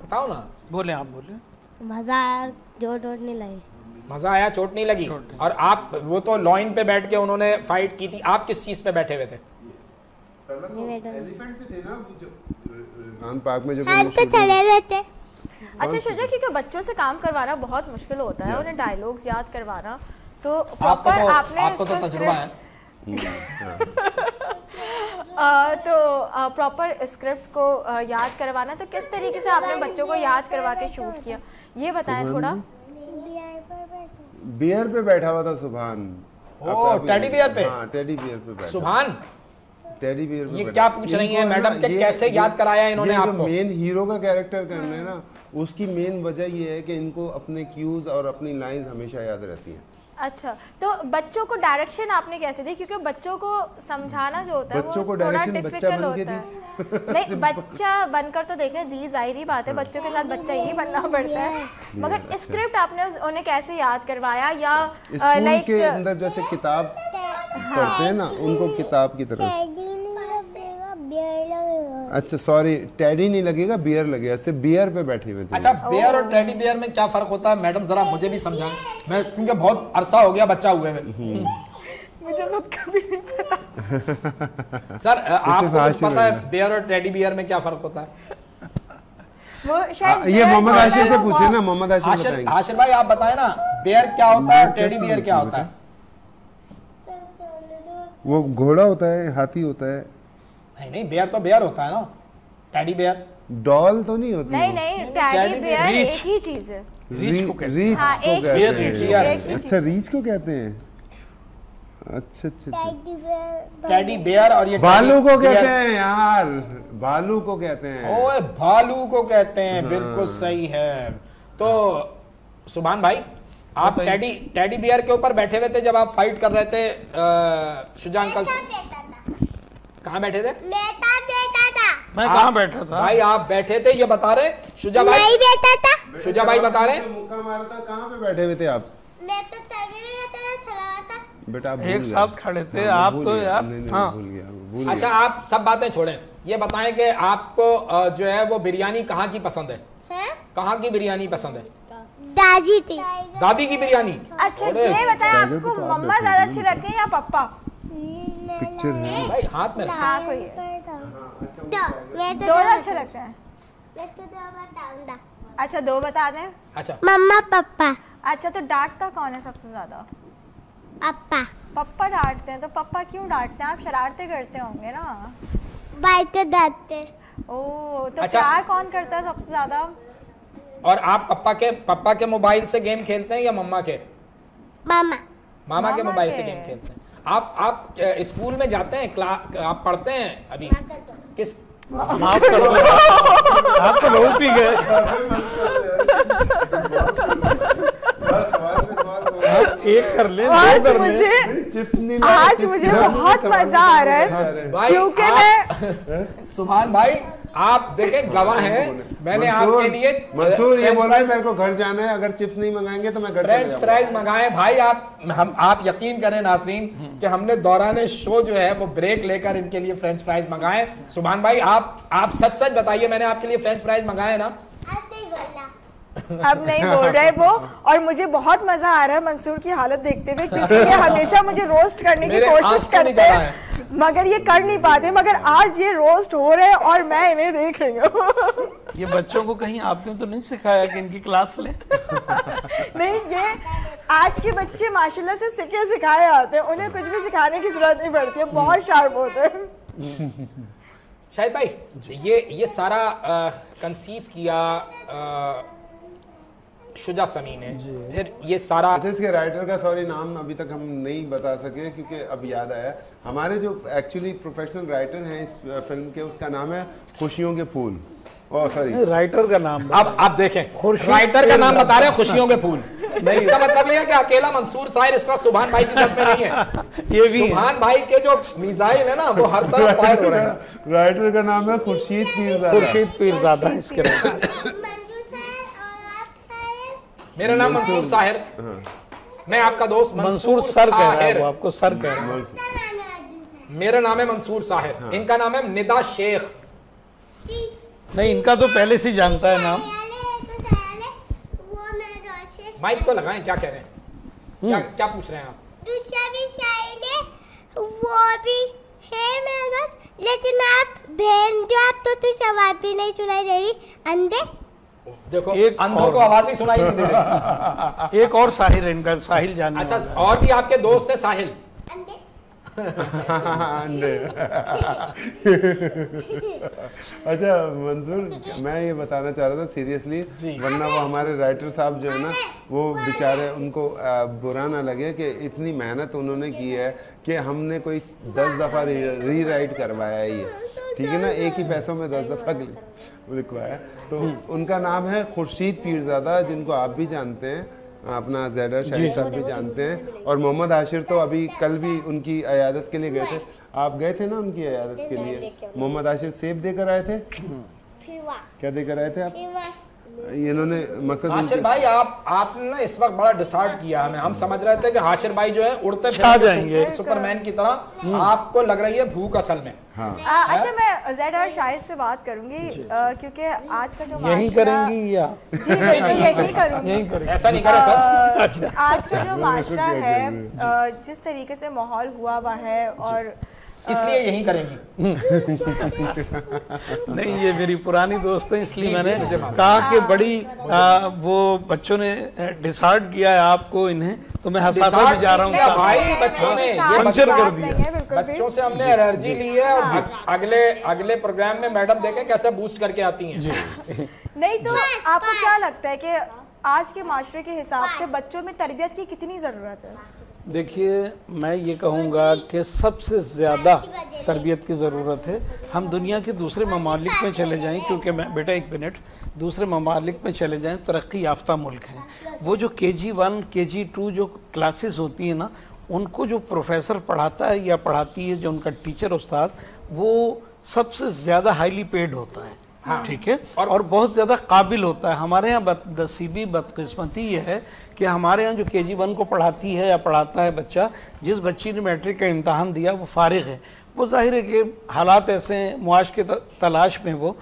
बताओ ना। बोले आप बोले। मजा आया, चोट नहीं लगी। मजा आया, चोट नहीं लगी। और आप वो तो लॉइन पे बैठ के उन्होंने फाइट की थी, आप किस चीज पे बैठे हुए थे? एलिफेंट पे थे ना, जो रिजवान पार्क में जो हम तो चले गए थे। अच्छा शुजा, क्योंकि बच्चों से काम करवाना बहुत मुश्किल होता है, उन्हें डायलॉग्स याद करवाना, तो प्रॉपर आपने आपको तो तजुर्बा है। तो प्रॉपर स्क्रिप्ट को याद करवाना, तो किस तरीके से आपने बच्चों को याद करवा के शूट किया, ये बताएं थोड़ा। बियर पे बैठा हुआ था सुभान। टेडी बियर पे? हाँ, टेडी बियर पे बैठा। सुभान टेडी बियर पे ये बैठा। क्या पूछ रही हैं मैडम कि कैसे याद कराया इन्होंने आपको? मेन हीरो का कैरेक्टर करना है ना, उसकी मेन वजह ये है कि इनको अपने क्यूज और अपनी लाइंस हमेशा याद रहती हैं। अच्छा, तो बच्चों को डायरेक्शन आपने कैसे दी? क्योंकि बच्चों को समझाना जो होता है बच्चों वो को थोड़ा डायरेक्शन बच्चा डिफिकल्ट बन के होता है। नहीं, बच्चा बनकर तो देखें, दी जाहिर बात है, बच्चों के साथ बच्चा ही बनना पड़ता है, मगर स्क्रिप्ट आपने उन्हें कैसे याद करवाया? या स्कूल के अंदर जैसे किताब पढ़ते हैं ना, उनको किताब की तरह। अच्छा सॉरी, टेडी नहीं लगेगा, बियर लगेगा, सिर्फ बियर पे बैठे हुए थे। अच्छा, बियर और टेडी बियर में क्या फर्क होता है मैडम, जरा मुझे भी समझाएं। मैं क्योंकि बहुत अरसा हो गया बच्चा हुए में, मुझे खुद कभी नहीं पता। सर आपको कुछ पता है बियर और टेडी बियर में क्या फर्क होता है? वो शायद ये मोहम्मद आशिर से पूछे ना, मोहम्मद आशिर बताएंगे। आशिर भाई आप बताएं ना, बियर क्या होता है और टेडी बियर क्या होता है? वो घोड़ा होता है, हाथी होता है। नहीं, बियर तो बियर होता है ना। Teddy bear. डॉल तो नहीं होती? नहीं नहीं, टेडी बेयर रीच। एक ही चीज है। रीच को कहते हैं। रीच हाँ, को एक कहते ही हैं। चीज हैं। है, एक ही अच्छा चीज। रीच को कहते हैं। अच्छा अच्छा अच्छा। टेडी बेयर और ये भालू को बेयर। कहते हैं यार, भालू को कहते हैं। ओए भालू को कहते हैं, बिल्कुल सही है। तो सुभान भाई, आप बताइए। टेडी बियर के ऊपर बैठे हुए थे जब आप फाइट कर रहे थे शुजा अंकल से। कहाँ बैठे थे? मैं आप- कहाँ बैठा था? भाई आप बैठे थे, ये बता रहे शुजा भाई। नहीं बैठा था। शुजा भाई बता रहे। मुक्का मारा था, कहाँ पे बैठे हुए थे आप? मैं तो तभी में रहता था, चला था। बेटा आप एक भूल साथ गए। खड़े थे हाँ, आप भूल तो गया। यार। नहीं, नहीं, हाँ भूल गया अच्छा, आप सब बातें छोड़ें, ये बताएं कि आपको जो है वो बिरयानी कहाँ की पसंद है? हैं? कहाँ? कहाँ की बिरयानी पसंद है? दादी थी। दादी की बिरयानी। अच्छा अरे, ये बताएं, टाइगर आपको भी तो आप मम्मा बैठे ज्यादा हैं। अच्छी लगती है या पप्पा? पिक्चर है। भाई हाथ में रखो। हाँ कोई है। मैं तो दोनों अच्छे लगते हैं। मैं तो दो बताऊंगा। अच्छा दो बता दें। अच्छा, मम्मा पापा। अच्छा तो डांटता कौन है सबसे ज्यादा? पापा। पप्पा डांटते हैं, तो पप्पा क्यों डांटते हैं? आप शरारतें करते होंगे ना। भाई तो दाते। ओ तो अच्छा। प्यार कौन करता है सबसे ज्यादा? और आप पप्पा के मोबाइल से गेम खेलते हैं या मम्मा के? मामा। मामा के मामा मोबाइल के। से गेम खेलते हैं। आप स्कूल में जाते हैं, क्लास आप पढ़ते हैं अभी? किस माफ कर दो। आप तो बहुत पी गए। एक कर ले, दो आज कर ले। मुझे चिप्स नहीं आज मुझे बहुत मजा आ रहा है भाई, क्योंकि मैं सुभान भाई, आप देखें गवाह हैं, मैंने आपके लिए मंसूर ये फ्रेंच बोल रहे हैं फ्राइज- मेरे को घर जाना है, अगर चिप्स नहीं मंगाएंगे तो मैं घर चले फ्रेंच जाऊंगा। फ्राइज मंगाए भाई। आप यकीन करें नाज़रीन कि हमने दौरान शो जो है वो ब्रेक लेकर इनके लिए फ्रेंच फ्राइज मंगाए। सुभान भाई, आप सच सच बताइए, मैंने आपके लिए फ्रेंच फ्राइज मंगाए ना? अब नहीं बोल रहे वो। और मुझे बहुत मजा आ रहा है मंसूर की हालत देखते हुए, क्योंकि ये हमेशा मुझे रोस्ट करने की मेरे कोशिश आंसू करते निकल आए। हैं मगर ये कर नहीं पाते। मगर आज ये रोस्ट हो रहे हैं और मैं इन्हें देख रही हूँ। ये बच्चों को कहीं आपने तो नहीं सिखाया कि इनकी क्लास ले? नहीं, ये आज के बच्चे माशाल्लाह से सीखे सिखाए आते हैं, उन्हें कुछ भी सिखाने की जरूरत नहीं पड़ती है, बहुत शार्प होते हैं। शाहिद भाई, ये सारा कंसीव किया शुजा समी ने, फिर ये सारा अच्छा, इसके राइटर का सॉरी नाम अभी तक हम नहीं बता सके क्योंकि अब याद आया। हमारे जो एक्चुअली प्रोफेशनल राइटर हैं इस फिल्म के, उसका नाम है खुशियों के फूल। ओह सॉरी, राइटर का नाम अब आप देखें, राइटर का नाम बता रहे हैं खुशियों के फूल। इसका मतलब ये है कि अकेला मंसूर साहिर इस वक्त सुभान भाई की जद में नहीं है। ये भी है। सुभान भाई के जो मिसाइल है ना वो हर तरफ फायर हो रहे हैं। राइटर का नाम है खुर्शीद पीरज़ादा। खुर्शीद पीरज़ादा है इसके राइटर। मेरा नाम मंसूर साहिर, मैं आपका दोस्त मंसूर सर कह रहा है, वो आपको सर कह रहा है। मेरा नाम है मंसूर साहिर, इनका नाम है निदा शेख। नहीं, इनका तो पहले से जानता है नाम। माइक तो लगाएं, क्या कह रहे हैं? क्या पूछ रहे हैं आप? दूसरा भी शायद है, वो भी है मेरे दोस्त, लेकिन आप बहन जो आप तो आवाज भी नहीं सुनाई दे रही। अंडे देखो, एक अंधों और- को आवाज ही सुनाई नहीं दे रही। एक और साहिर है इनका, साहिल जानने अच्छा, वाला। और भी आपके दोस्त है साहिल? अंडे अंडे। अच्छा मंसूर, मैं ये बताना चाह रहा था सीरियसली, वरना वो हमारे राइटर साहब जो है ना, वो बेचारे उनको बुरा ना लगे कि इतनी मेहनत उन्होंने की है कि हमने कोई 10 दफ़ा री राइट करवाया है ये, ठीक है ना, एक ही पैसों में 10 दफ़ा लिखवाया। तो उनका नाम है खुर्शीद पीरज़ादा, जिनको आप भी जानते हैं, अपना ज़ैडा शाहिद साहब भी जानते हैं, और मोहम्मद आशिर तो अभी कल भी उनकी अयादत के लिए गए थे। आप गए थे ना उनकी अयादत के लिए? मोहम्मद आशिर सेब देकर आए थे। क्या देकर आए थे आप? इन्होंने मकसद हाशिर भाई, आपने ना इस वक्त बड़ा डिसाइड किया हमें। हम समझ रहे थे कि हाशिर भाई जो है उड़ते छा जाएंगे सुपरमैन की तरह, आपको लग रही है भूख असल में। हाँ। अच्छा, मैं ज़ैड और शाहिद से बात करूंगी क्योंकि आज का जो यही माशरा- करेंगी या जी बिल्कुल यही करूंगी। यही करेंगी? ऐसा नहीं करे सच। आज का जो माशरा है, जिस तरीके से माहौल हुआ हुआ है, और इसलिए यही करेंगी। नहीं, ये मेरी पुरानी दोस्त है, इसलिए जी, मैंने मुझे मालूम। कहा कि बड़ी वो बच्चों ने डिसाइड किया है आपको इन्हें तो मैं हंसाता भी जा रहा हूँ साथ। भाई बच्चों ने ये पंक्चर कर नहीं दिया। है, बिल्कुल भी। बच्चों से हमने एनर्जी ली है और अगले प्रोग्राम में मैडम देखें कैसे बूस्ट करके आती हैं। नहीं तो आपको क्या लगता है कि आज के माशरे के हिसाब से बच्चों में तरबियत की कितनी ज़रूरत है? देखिए, मैं ये कहूँगा कि सबसे ज़्यादा तरबियत की ज़रूरत है। हम दुनिया के दूसरे ममालिक में चले जाएं, क्योंकि मैं बेटा एक मिनट, दूसरे ममालिक में चले जाएं, तरक्की याफ्ता मुल्क हैं, वो जो KG1 KG2 जो क्लासेस होती हैं ना, उनको जो प्रोफेसर पढ़ाता है या पढ़ाती है, जो उनका टीचर उस्ताद, वो सबसे ज़्यादा हाईली पेड होता है। हाँ, ठीक है, और बहुत ज़्यादा काबिल होता है। हमारे यहाँ बदनसीबी बदकिस्मती ये है कि हमारे यहाँ जो KG1 को पढ़ाती है या पढ़ाता है बच्चा, जिस बच्ची ने मैट्रिक का इम्तहान दिया वो फारिग है, वो जाहिर है कि हालात ऐसे हैं, मुआश के तलाश में वो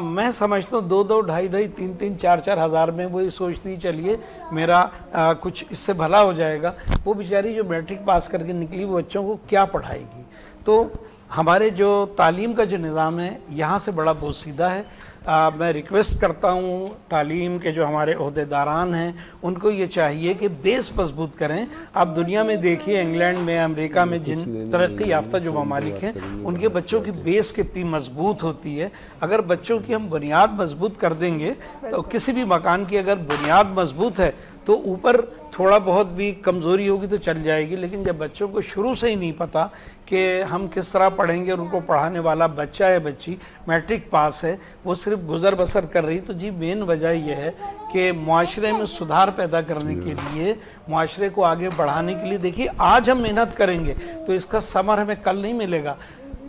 मैं समझता हूँ 2-2, 2.5-2.5, 3-3, 4-4 हज़ार में वो ये सोचती चलिए मेरा कुछ इससे भला हो जाएगा। वो बेचारी जो मैट्रिक पास करके निकली वो बच्चों को क्या पढ़ाएगी? तो हमारे जो तालीम का जो निज़ाम है यहाँ से बड़ा बोसीदा है। मैं रिक्वेस्ट करता हूँ तालीम के जो हमारे ओहदेदारान हैं उनको ये चाहिए कि बेस मजबूत करें। आप दुनिया में देखिए, इंग्लैंड में, अमेरिका में जिन तरक्की याफ्ता जो ममालिक हैं उनके बच्चों की बेस कितनी मजबूत होती है। अगर बच्चों की हम बुनियाद मजबूत कर देंगे तो किसी भी मकान की अगर बुनियाद मजबूत है तो ऊपर थोड़ा बहुत भी कमज़ोरी होगी तो चल जाएगी, लेकिन जब बच्चों को शुरू से ही नहीं पता कि हम किस तरह पढ़ेंगे और उनको पढ़ाने वाला बच्चा या बच्ची मैट्रिक पास है, वो सिर्फ गुजर बसर कर रही, तो जी मेन वजह यह है कि मुआशरे में सुधार पैदा करने के लिए, मुआशरे को आगे बढ़ाने के लिए, देखिए आज हम मेहनत करेंगे तो इसका समर हमें कल नहीं मिलेगा।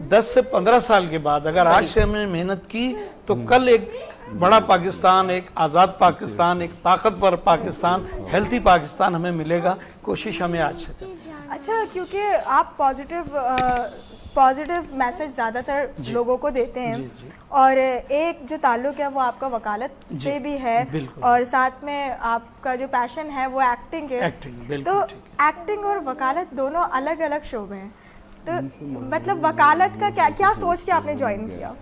10 से 15 साल के बाद अगर आज से हमने मेहनत की तो कल एक बड़ा पाकिस्तान, एक आज़ाद पाकिस्तान, एक ताकतवर पाकिस्तान, हेल्थी पाकिस्तान हमें मिलेगा। कोशिश हमें आज से करनी है। अच्छा, क्योंकि आप पॉजिटिव मैसेज ज़्यादातर लोगों को देते हैं, जी। और एक जो ताल्लुक है वो आपका वकालत से भी है, और साथ में आपका जो पैशन है वो एक्टिंग है। तो एक्टिंग और वकालत दोनों अलग अलग शोबे हैं, तो मतलब वकालत का क्या सोच के आपने ज्वाइन किया?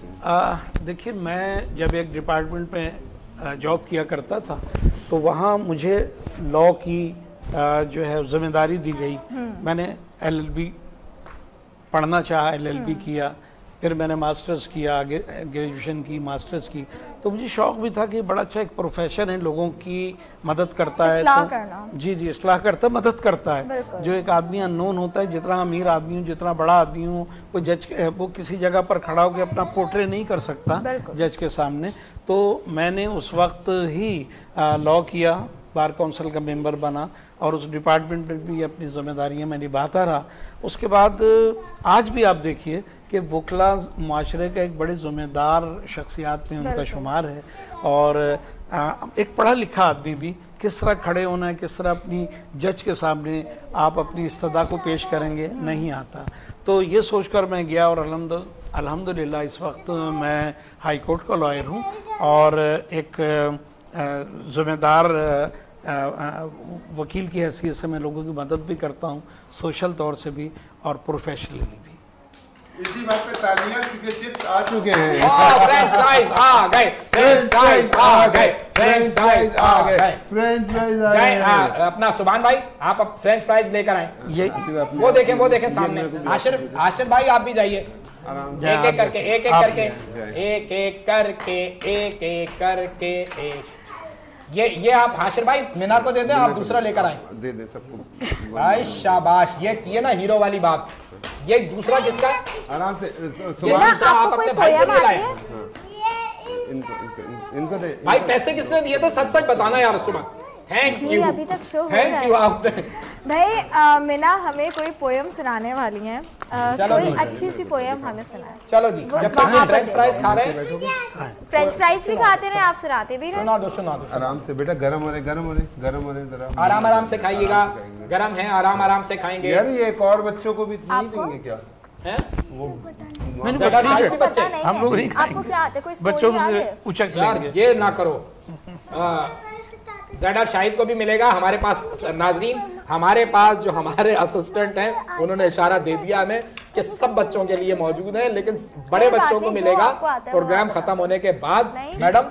देखिए, मैं जब एक डिपार्टमेंट में जॉब किया करता था तो वहाँ मुझे लॉ की जो है जिम्मेदारी दी गई। मैंने LLB पढ़ना चाहा, LLB किया, फिर मैंने मास्टर्स किया, आगे ग्रेजुएशन की, मास्टर्स की। तो मुझे शौक़ भी था कि बड़ा अच्छा एक प्रोफेशन है, लोगों की मदद करता है, तो जी इस्लाह करता है, मदद करता है। जो एक आदमी अननोन होता है, जितना अमीर आदमी हूँ, जितना बड़ा आदमी हूँ, वो जज वो किसी जगह पर खड़ा होकर अपना पोर्ट्रे नहीं कर सकता जज के सामने। तो मैंने उस वक्त ही लॉ किया, बार काउंसिल का मेंबर बना और उस डिपार्टमेंट में भी अपनी जिम्मेदारियां मैं निभाता रहा। उसके बाद आज भी आप देखिए कि वकला माशरे का एक बड़े ज़िम्मेदार शख्सियात में उनका शुमार है, और एक पढ़ा लिखा आदमी भी किस तरह खड़े होना है, किस तरह अपनी जज के सामने आप अपनी इस्तदा को पेश करेंगे, नहीं आता। तो ये सोचकर मैं गया, और अल्हम्दुलिल्लाह इस वक्त मैं हाई कोर्ट का लॉयर हूँ और एक ज़िम्मेदार वकील की हैसियत से मैं लोगों की मदद भी करता हूँ, सोशल तौर से भी और प्रोफेशनली भी। इसी बात पे तालियां, क्योंकि चिप्स आ चुके हैं। फ्रेंच फ्राइज आ गए, फ्रेंच फ्राइज आ गए, फ्रेंच फ्राइज आ गए, फ्रेंच फ्राइज आ गए। अपना सुभान भाई, आप अब फ्रेंच फ्राइज लेकर आए। ये वो देखें सामने। आशिर भाई आप भी जाइए, एक एक करके। ये आप हाशिर भाई मीना को दे दें, आप दूसरा लेकर आए। दे सबको भाई शाबाश, ये ना हीरो वाली बात। ये दूसरा किसका है? आराम से आप अपने भाई को दे लाए। इनको दे भाई, पैसे किसने दिए थे? सच सच बताना यार। सुबह थैंक यू, अभी तक शो थैंक यू आपने। भाई मीना हमें कोई पोयम सुनाने वाली हैं, कोई अच्छी सी पोयम हमें सुनाए। चलो जी, जब तक फ्रेंच फ्राइज खा रहे हैं, फ्रेंच फ्राइज भी खाते रहे, आप सुनाते भी रहे। सुना दो आराम से बेटा, गरम हो रहे जरा आराम से खाइएगा, गरम है, आराम से खाएंगे। यार ये एक और बच्चों को भी नहीं देंगे क्या? हैं वो बच्चे हम लोग नहीं आपको क्या आते? कोई बच्चों से उचक लेंगे। ये ना करो। ज़ेडर शाहिद को भी मिलेगा हमारे पास। नाजरीन, हमारे पास जो हमारे असिस्टेंट हैं उन्होंने इशारा दे दिया हमें कि सब बच्चों के लिए मौजूद है, लेकिन बड़े बच्चों को मिलेगा प्रोग्राम खत्म होने के बाद। मैडम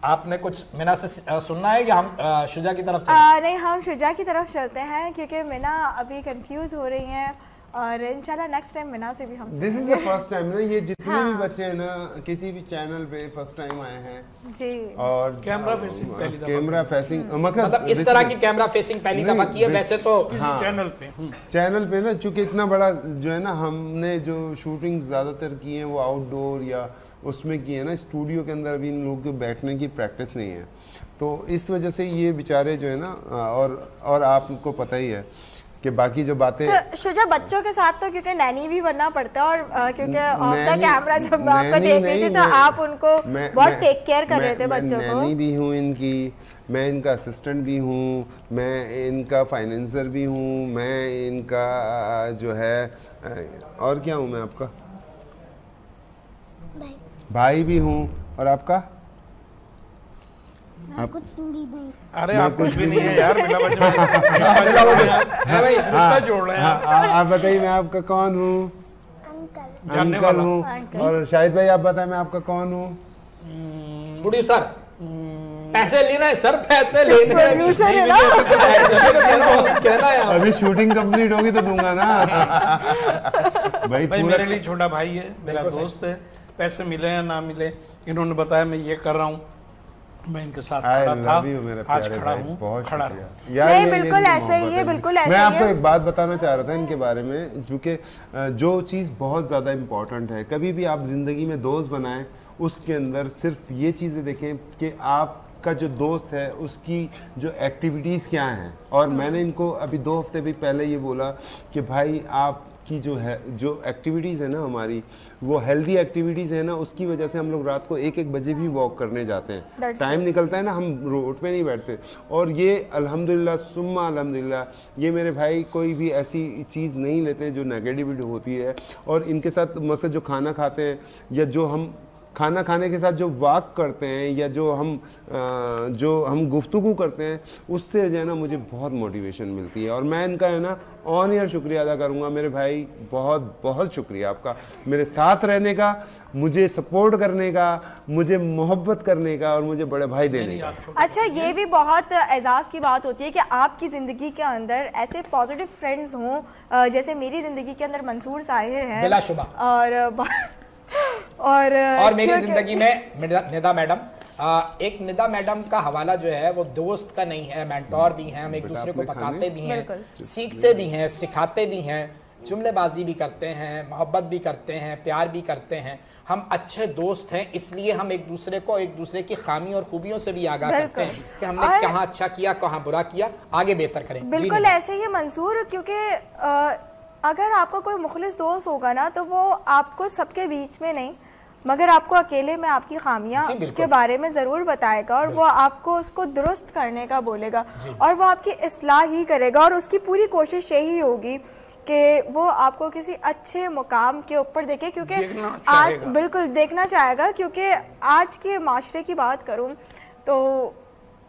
आपने कुछ मिना से सुनना है या हम शुजा की तरफ चलें? नहीं, हम शुजा की तरफ चलते हैं क्योंकि मिना अभी कंफ्यूज हो रही हैं और इंशाल्लाह नेक्स्ट टाइम मिना से भी हम this is the first time ना, ये जितने भी बच्चे हैं ना किसी भी चैनल पे फर्स्ट टाइम आए हैं जी, और कैमरा फेसिंग पहली दफा, कैमरा फेसिंग मतलब इस तरह की कैमरा फेसिंग पहली दफा की है। वैसे तो चैनल पे ना, चूंकि इतना बड़ा जो है ना, हमने जो शूटिंग ज्यादातर की है वो आउटडोर या उसमें की है ना, स्टूडियो के अंदर अभी इन लोगों को बैठने की प्रैक्टिस नहीं है, तो इस वजह से ये बेचारे जो है ना, और आपको पता ही है कि बाकी जो बातें तो शुजा बच्चों के साथ तो क्योंकि नैनी भी बनना पड़ता है और क्योंकि ऑफ द कैमरा जब मैं आपको देख रही थी तो आप उनको बहुत टेक केयर कर रहे थे बच्चों को। नैनी भी हूँ इनकी, मैं इनका असिस्टेंट भी हूँ, मैं इनका फाइनेंसर भी हूँ, मैं इनका जो है और क्या हूँ मैं आपका भाई भी हूँ, और आपका मैं कुछ नहीं। अरे आप कुछ भी नहीं है यार, मिला भाई रिश्ता जोड़ रहे हैं। आप बताइए मैं आपका कौन हूँ? अंकल हूँ। और शाहिद भाई आप बताएं मैं आपका कौन हूँ? प्रोड्यूसर। पैसे लेना है सर, पैसे लेने हैं। अभी शूटिंग कंप्लीट होगी तो दूंगा ना। भाई मेरे लिए छोटा भाई है, मेरा दोस्त है, पैसे मिले या ना मिले इन्होंने बताया मैं ये कर रहा हूँ, मैं इनके साथ खड़ा था, आज खड़ा हूँ, बहुत खड़ा रहा। नहीं बिल्कुल ऐसा ही है, बिल्कुल ऐसा ही है। मैं आपको एक बात बताना चाह रहा था इनके बारे में, क्योंकि जो चीज़ बहुत ज़्यादा इम्पोर्टेंट है, कभी भी आप ज़िंदगी में दोस्त बनाएं उसके अंदर सिर्फ ये चीज़ें देखें कि आपका जो दोस्त है उसकी जो एक्टिविटीज़ क्या हैं। और मैंने इनको अभी 2 हफ्ते भी पहले ये बोला कि भाई आप की जो है जो एक्टिविटीज़ है ना हमारी, वो हेल्दी एक्टिविटीज़ है ना, उसकी वजह से हम लोग रात को 1-1 बजे भी वॉक करने जाते हैं। टाइम निकलता है ना, हम रोड पे नहीं बैठते। और ये अल्हम्दुलिल्लाह सुम्मा अल्हम्दुलिल्लाह, ये मेरे भाई कोई भी ऐसी चीज़ नहीं लेते जो नेगेटिविटी होती है। और इनके साथ मकसद जो खाना खाते हैं या जो हम खाना खाने के साथ जो वॉक करते हैं या जो हम गुफ्तगू करते हैं, उससे जो है ना मुझे बहुत मोटिवेशन मिलती है। और मैं इनका है ना ऑन एयर शुक्रिया अदा करूँगा मेरे भाई, बहुत बहुत शुक्रिया आपका मेरे साथ रहने का, मुझे सपोर्ट करने का, मुझे मोहब्बत करने का और मुझे बड़े भाई देने का। अच्छा, ये भी बहुत एजाज़ की बात होती है कि आपकी ज़िंदगी के अंदर ऐसे पॉजिटिव फ्रेंड्स हों, जैसे मेरी ज़िंदगी के अंदर मंसूर साहिर हैं बिलाशुबा, और मेरी जिंदगी में निदा मैडम। एक निदा मैडम का हवाला जो है वो दोस्त का नहीं है, मेंटोर भी हैं, हम एक दूसरे को बताते भी हैं, सीखते भी हैं, सिखाते भी हैं, जुमलेबाजी भी करते हैं, मोहब्बत भी करते हैं, प्यार भी करते हैं। हम अच्छे दोस्त हैं, इसलिए हम एक दूसरे को एक दूसरे की खामी और खूबियों से भी आगाह करते हैं कि हमने कहाँ अच्छा किया, कहाँ बुरा किया, आगे बेहतर करें। बिल्कुल ऐसे ही मंसूर, क्योंकि अगर आपका कोई मुखलिस दोस्त होगा ना तो वो आपको सबके बीच में नहीं मगर आपको अकेले में आपकी खामियां के बारे में ज़रूर बताएगा और वो आपको उसको दुरुस्त करने का बोलेगा और वो आपकी इस्लाह ही करेगा। और उसकी पूरी कोशिश यही होगी कि वो आपको किसी अच्छे मुकाम के ऊपर देखे, क्योंकि आज बिल्कुल देखना चाहेगा। क्योंकि आज के माशरे की बात करूँ तो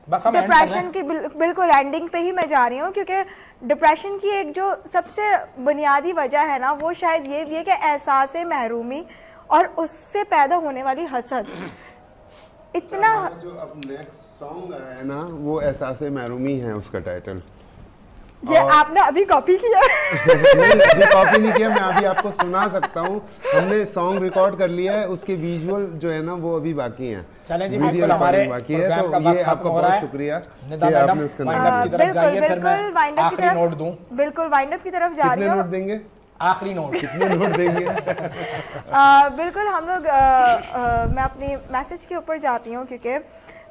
डिप्रेशन की बिल्कुल एंडिंग पे ही मैं जा रही हूँ, क्योंकि डिप्रेशन की एक जो सबसे बुनियादी वजह है ना वो शायद ये भी है कि एहसास महरूमी और उससे पैदा होने वाली हसद। इतना जो अब नेक्स्ट सॉन्ग आया है ना वो एहसास महरूमी है उसका टाइटल। ये आपने अभी कॉपी किया? नहीं, अभी कॉपी नहीं किया, मैं अभी आपको सुना सकता हूँ। हमने सॉन्ग रिकॉर्ड कर लिया है, उसके विजुअल जो है ना वो अभी बाकी हैं। चलें जी, बिल्कुल हमारे बाकी है, तो ये आपका बहुत शुक्रिया निदा मैडम। वाइंड अप की तरफ जाइए, फिर मैं आखिरी नोट दूं। बिल्कुल वाइंड अप की तरफ जा रही हूं। कितने नोट देंगे? आखिरी नोट कितने नोट देंगे? बिल्कुल हम लोग मैं अपनी मैसेज के ऊपर जाती हूँ, क्योंकि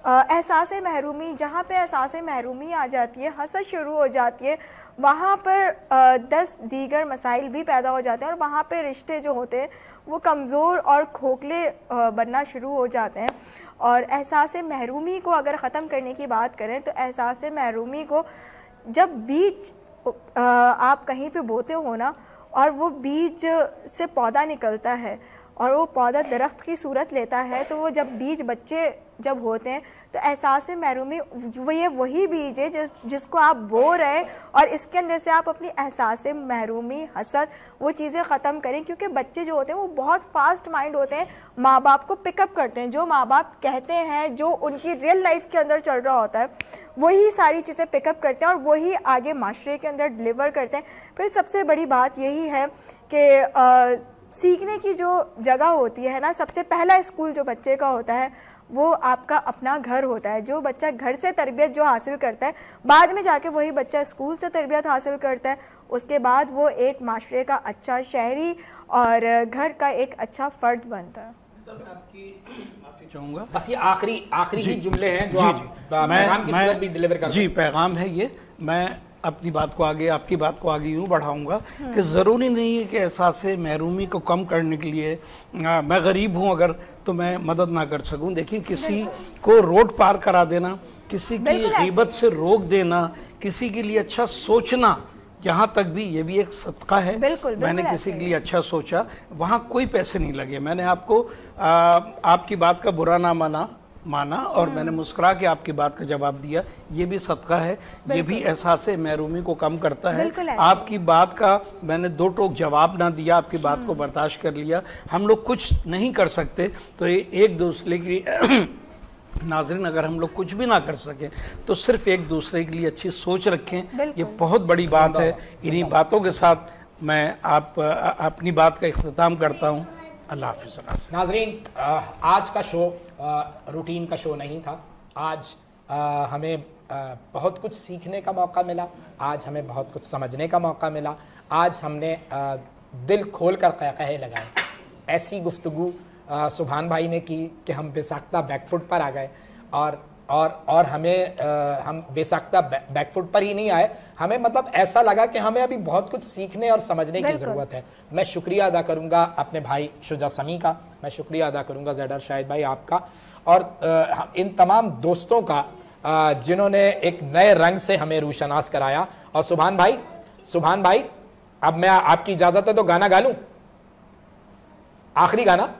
एहसास महरूमी, जहाँ पे एहसास महरूमी आ जाती है, हसद शुरू हो जाती है, वहाँ पर 10 दीगर मसाइल भी पैदा हो जाते हैं और वहाँ पे रिश्ते जो होते हैं वो कमज़ोर और खोखले बनना शुरू हो जाते हैं। और एहसास महरूमी को अगर ख़त्म करने की बात करें तो एहसास महरूमी को जब बीज आप कहीं पे बोते हो ना और वो बीज से पौधा निकलता है और वो पौधा दरख्त की सूरत लेता है, तो वो जब बीज बच्चे जब होते हैं तो एहसास महरूमी वही बीज है जिसको आप बो रहे हैं, और इसके अंदर से आप अपनी एहसास महरूमी, हसद, वो चीज़ें ख़त्म करें। क्योंकि बच्चे जो होते हैं वो बहुत फास्ट माइंड होते हैं, माँ बाप को पिकअप करते हैं, जो माँ बाप कहते हैं, जो उनकी रियल लाइफ के अंदर चल रहा होता है वही सारी चीज़ें पिकअप करते हैं और वही आगे माशरे के अंदर डिलीवर करते हैं। फिर सबसे बड़ी बात यही है कि सीखने की जो जगह होती है ना, सबसे पहला स्कूल जो बच्चे का होता है वो आपका अपना घर होता है। जो बच्चा घर से तरबियत जो हासिल करता है, बाद में जाके वही बच्चा स्कूल से तरबियत हासिल करता है, उसके बाद वो एक माशरे का अच्छा शहरी और घर का एक अच्छा फ़र्द बनता है। माफी चाहूँगा, बस ये आखिरी ही जुमले हैं जो जी, आप जी। पैगाम की सूरत भी डिलीवर कर जी, पैगाम है ये। मैं अपनी बात को आगे, आपकी बात को आगे यूँ बढ़ाऊँगा कि ज़रूरी नहीं है कि एहसास महरूमी को कम करने के लिए मैं गरीब हूँ अगर तो मैं मदद ना कर सकूँ। देखिए, किसी को रोड पार करा देना, किसी की गीबत से रोक देना, किसी के लिए अच्छा सोचना, यहाँ तक भी ये भी एक सदका है। मैंने किसी के लिए अच्छा सोचा, वहाँ कोई पैसे नहीं लगे, मैंने आपको आपकी बात का बुरा ना माना और मैंने मुस्कुरा के आपकी बात का जवाब दिया, ये भी सदका है, ये भी एहसास महरूमी को कम करता है। आपकी बात का मैंने दो टोक जवाब ना दिया, आपकी बात को बर्दाश्त कर लिया। हम लोग कुछ नहीं कर सकते तो ये एक दूसरे की नाज़रीन, अगर हम लोग कुछ भी ना कर सकें तो सिर्फ एक दूसरे के लिए अच्छी सोच रखें, ये बहुत बड़ी बात है। इन्हीं बातों के साथ मैं अपनी बात का इख्तिताम करता हूँ। अल्लाह हाफ़िज़। नाज़रीन, आज का शो रूटीन का शो नहीं था। आज हमें बहुत कुछ सीखने का मौका मिला, आज हमें बहुत कुछ समझने का मौका मिला, आज हमने दिल खोल कर कहे लगाए। ऐसी गुफ्तगू सुभान भाई ने की कि हम बेसाख्ता बैकफुट पर आ गए और हम बेसाख्ता बैकफुट पर ही नहीं आए, हमें मतलब ऐसा लगा कि हमें अभी बहुत कुछ सीखने और समझने की ज़रूरत है। मैं शुक्रिया अदा करूँगा अपने भाई शुजा समी का, मैं शुक्रिया अदा करूँगा ज़ैडर शाहिद भाई आपका, और इन तमाम दोस्तों का जिन्होंने एक नए रंग से हमें रूशनास कराया। और सुभान भाई अब मैं आपकी इजाज़त है तो गाना गा लूँ, आखिरी गाना।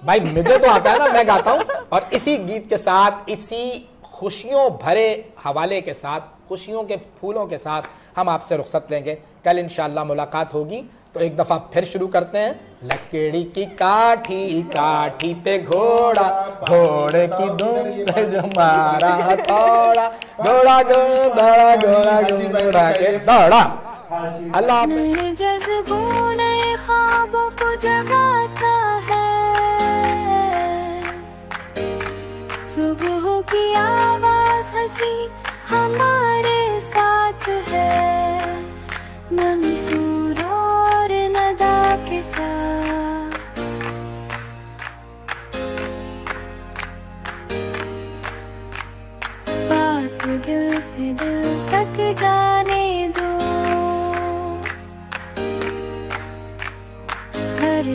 भाई मुझे तो आता है ना, मैं गाता हूं। और इसी गीत के साथ, इसी खुशियों भरे हवाले के साथ, खुशियों के फूलों के साथ हम आपसे रुखसत लेंगे। कल इंशाअल्लाह मुलाकात होगी, तो एक दफ़ा फिर शुरू करते हैं। लकड़ी की काठी पे घोड़ा, घोड़े की दुम पे जो मारा हथौड़ा, घोड़ा घोड़ा घोड़ा घोड़ा के दौड़ा। अल्लाह जज्बों नए ख्वाबों को जगाता है, सुबह की आवाज हंसी हमारे साथ है, मंसूर और नदा के साथ। बात दिल से दिल तक जाने दो, हर